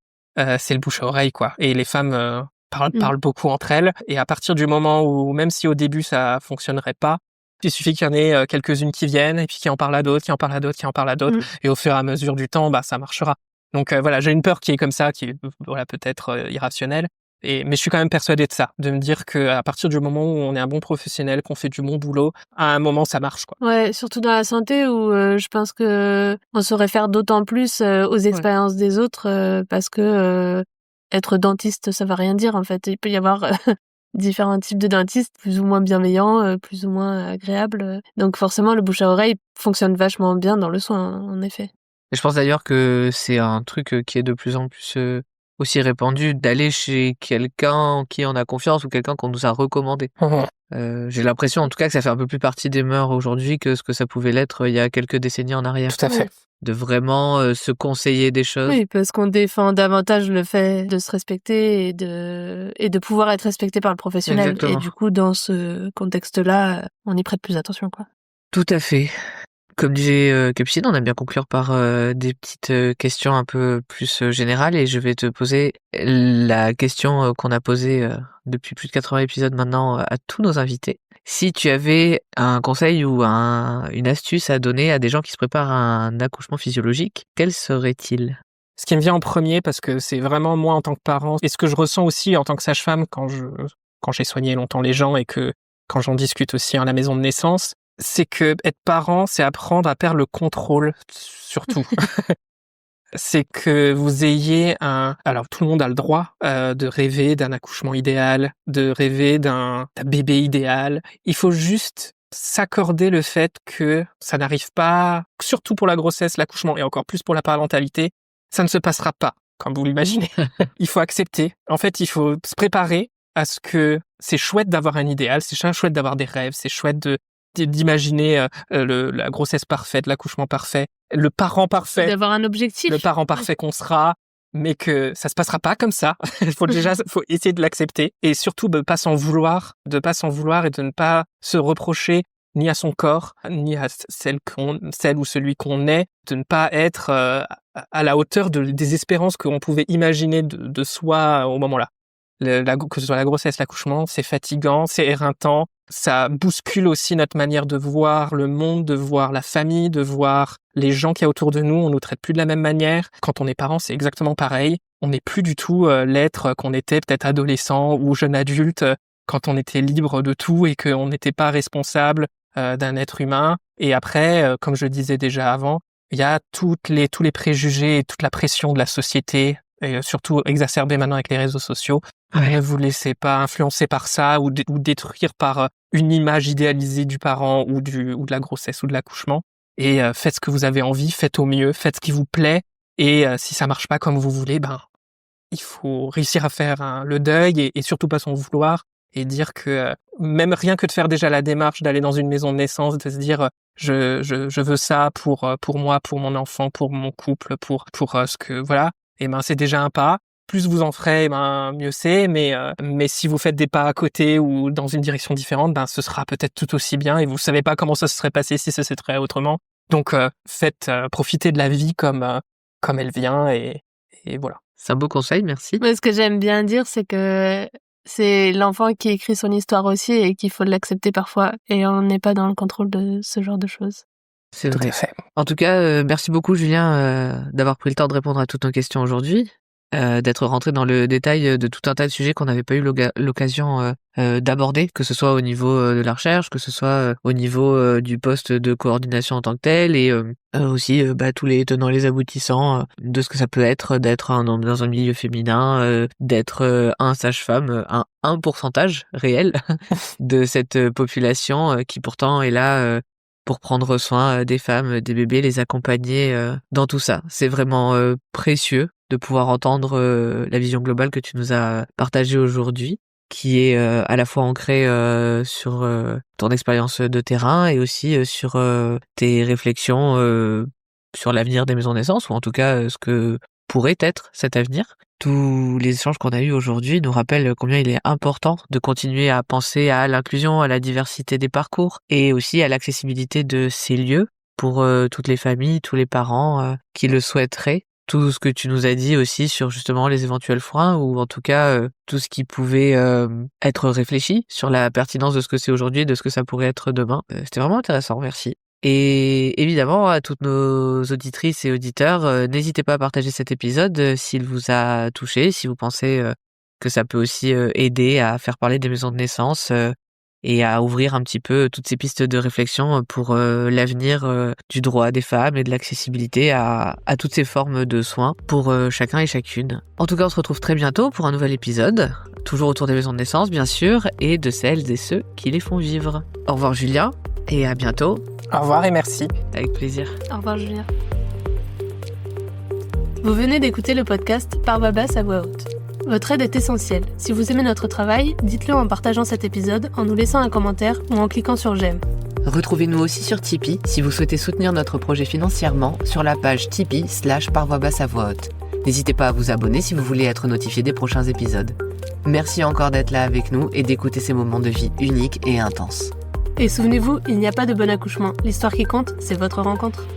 c'est le bouche à oreille, quoi. Et les femmes parlent beaucoup entre elles. Et à partir du moment où, même si au début ça fonctionnerait pas, il suffit qu'il y en ait quelques-unes qui viennent et puis qui en parlent à d'autres, qui en parlent à d'autres, qui en parlent à d'autres. Et au fur et à mesure du temps, ça marchera. Donc voilà, j'ai une peur qui est comme ça, qui est voilà, peut-être irrationnelle. Mais je suis quand même persuadé de ça, de me dire qu'à partir du moment où on est un bon professionnel, qu'on fait du bon boulot, à un moment ça marche, quoi. Ouais, surtout dans la santé où je pense que on saurait faire d'autant plus aux expériences des autres parce que être dentiste, ça va rien dire en fait. Il peut y avoir différents types de dentistes, plus ou moins bienveillants, plus ou moins agréables. Donc forcément, le bouche à oreille fonctionne vachement bien dans le soin, en effet. Et je pense d'ailleurs que c'est un truc qui est de plus en plus aussi répandu, d'aller chez quelqu'un en qui on a confiance ou quelqu'un qu'on nous a recommandé. J'ai l'impression en tout cas que ça fait un peu plus partie des mœurs aujourd'hui que ce que ça pouvait l'être il y a quelques décennies en arrière. Tout à fait. Ouais. De vraiment se conseiller des choses. Oui, parce qu'on défend davantage le fait de se respecter et de pouvoir être respecté par le professionnel. Exactement. Et du coup, dans ce contexte-là, on y prête plus attention, quoi. Tout à fait. Comme disait Capucine, on aime bien conclure par des petites questions un peu plus générales et je vais te poser la question qu'on a posée depuis plus de 80 épisodes maintenant à tous nos invités. Si tu avais un conseil ou une astuce à donner à des gens qui se préparent à un accouchement physiologique, quel serait-il? Ce qui me vient en premier, parce que c'est vraiment moi en tant que parent, et ce que je ressens aussi en tant que sage-femme quand j'ai soigné longtemps les gens et que quand j'en discute aussi à la maison de naissance, c'est que être parent, c'est apprendre à perdre le contrôle, surtout. C'est que vous ayez alors tout le monde a le droit de rêver d'un accouchement idéal, de rêver d'un bébé idéal. Il faut juste s'accorder le fait que ça n'arrive pas, surtout pour la grossesse, l'accouchement et encore plus pour la parentalité, ça ne se passera pas comme vous l'imaginez. Il faut accepter. En fait, il faut se préparer à ce que c'est chouette d'avoir un idéal, c'est chouette d'avoir des rêves, c'est chouette d'imaginer la grossesse parfaite, l'accouchement parfait, le parent parfait, D'avoir un objectif. le parent parfait qu'on sera, mais que ça se passera pas comme ça. faut essayer de l'accepter et surtout de pas s'en vouloir et de ne pas se reprocher ni à son corps, ni à celle ou celui qu'on est, de ne pas être à la hauteur des espérances qu'on pouvait imaginer de soi au moment-là. Que ce soit la grossesse, l'accouchement, c'est fatigant, c'est éreintant, ça bouscule aussi notre manière de voir le monde, de voir la famille, de voir les gens qu'il y a autour de nous. On nous traite plus de la même manière. Quand on est parent, c'est exactement pareil. On n'est plus du tout l'être qu'on était peut-être adolescent ou jeune adulte quand on était libre de tout et qu'on n'était pas responsable d'un être humain. Et après, comme je disais déjà avant, il y a tous les préjugés et toute la pression de la société, et surtout exacerbée maintenant avec les réseaux sociaux. Ne vous laissez pas influencer par ça ou détruire par une image idéalisée du parent ou de la grossesse ou de l'accouchement. Et faites ce que vous avez envie, faites au mieux, faites ce qui vous plaît. Et si ça marche pas comme vous voulez, il faut réussir à faire le deuil et surtout pas s'en vouloir et dire que même rien que de faire déjà la démarche d'aller dans une maison de naissance, de se dire je veux ça pour moi, pour mon enfant, pour mon couple, pour ce que voilà. Et c'est déjà un pas. Plus vous en ferez, mieux c'est. Mais si vous faites des pas à côté ou dans une direction différente, ce sera peut-être tout aussi bien. Et vous savez pas comment ça se serait passé si ça se serait autrement. Donc faites profiter de la vie comme elle vient et voilà. C'est un beau conseil, merci. Mais ce que j'aime bien dire, c'est que c'est l'enfant qui écrit son histoire aussi et qu'il faut l'accepter parfois. Et on n'est pas dans le contrôle de ce genre de choses. C'est Tout vrai. à fait. En tout cas, merci beaucoup Julien d'avoir pris le temps de répondre à toutes nos questions aujourd'hui, d'être rentré dans le détail de tout un tas de sujets qu'on n'avait pas eu l'occasion d'aborder, que ce soit au niveau de la recherche, que ce soit au niveau du poste de coordination en tant que tel, et aussi tous les tenants et les aboutissants de ce que ça peut être d'être dans un milieu féminin, d'être un sage-femme, un pourcentage réel de cette population qui pourtant est là pour prendre soin des femmes, des bébés, les accompagner dans tout ça. C'est vraiment précieux de pouvoir entendre la vision globale que tu nous as partagée aujourd'hui, qui est à la fois ancrée sur ton expérience de terrain et aussi sur tes réflexions sur l'avenir des maisons de naissance, ou en tout cas ce que pourrait être cet avenir. Tous les échanges qu'on a eus aujourd'hui nous rappellent combien il est important de continuer à penser à l'inclusion, à la diversité des parcours et aussi à l'accessibilité de ces lieux pour toutes les familles, tous les parents qui le souhaiteraient. Tout ce que tu nous as dit aussi sur justement les éventuels freins ou en tout cas tout ce qui pouvait être réfléchi sur la pertinence de ce que c'est aujourd'hui et de ce que ça pourrait être demain. C'était vraiment intéressant, merci. Et évidemment, à toutes nos auditrices et auditeurs, n'hésitez pas à partager cet épisode s'il vous a touché, si vous pensez que ça peut aussi aider à faire parler des maisons de naissance et à ouvrir un petit peu toutes ces pistes de réflexion pour l'avenir du droit des femmes et de l'accessibilité à toutes ces formes de soins pour chacun et chacune. En tout cas, on se retrouve très bientôt pour un nouvel épisode, toujours autour des maisons de naissance bien sûr, et de celles et ceux qui les font vivre. Au revoir Julien, et à bientôt. Au revoir et merci. Avec plaisir. Au revoir Julien. Vous venez d'écouter le podcast Par voix basse à voix haute. Votre aide est essentielle. Si vous aimez notre travail, dites-le en partageant cet épisode, en nous laissant un commentaire ou en cliquant sur j'aime. Retrouvez-nous aussi sur Tipeee si vous souhaitez soutenir notre projet financièrement sur la page Tipeee/Par voix basse à voix haute. N'hésitez pas à vous abonner si vous voulez être notifié des prochains épisodes. Merci encore d'être là avec nous et d'écouter ces moments de vie uniques et intenses. Et souvenez-vous, il n'y a pas de bon accouchement. L'histoire qui compte, c'est votre rencontre.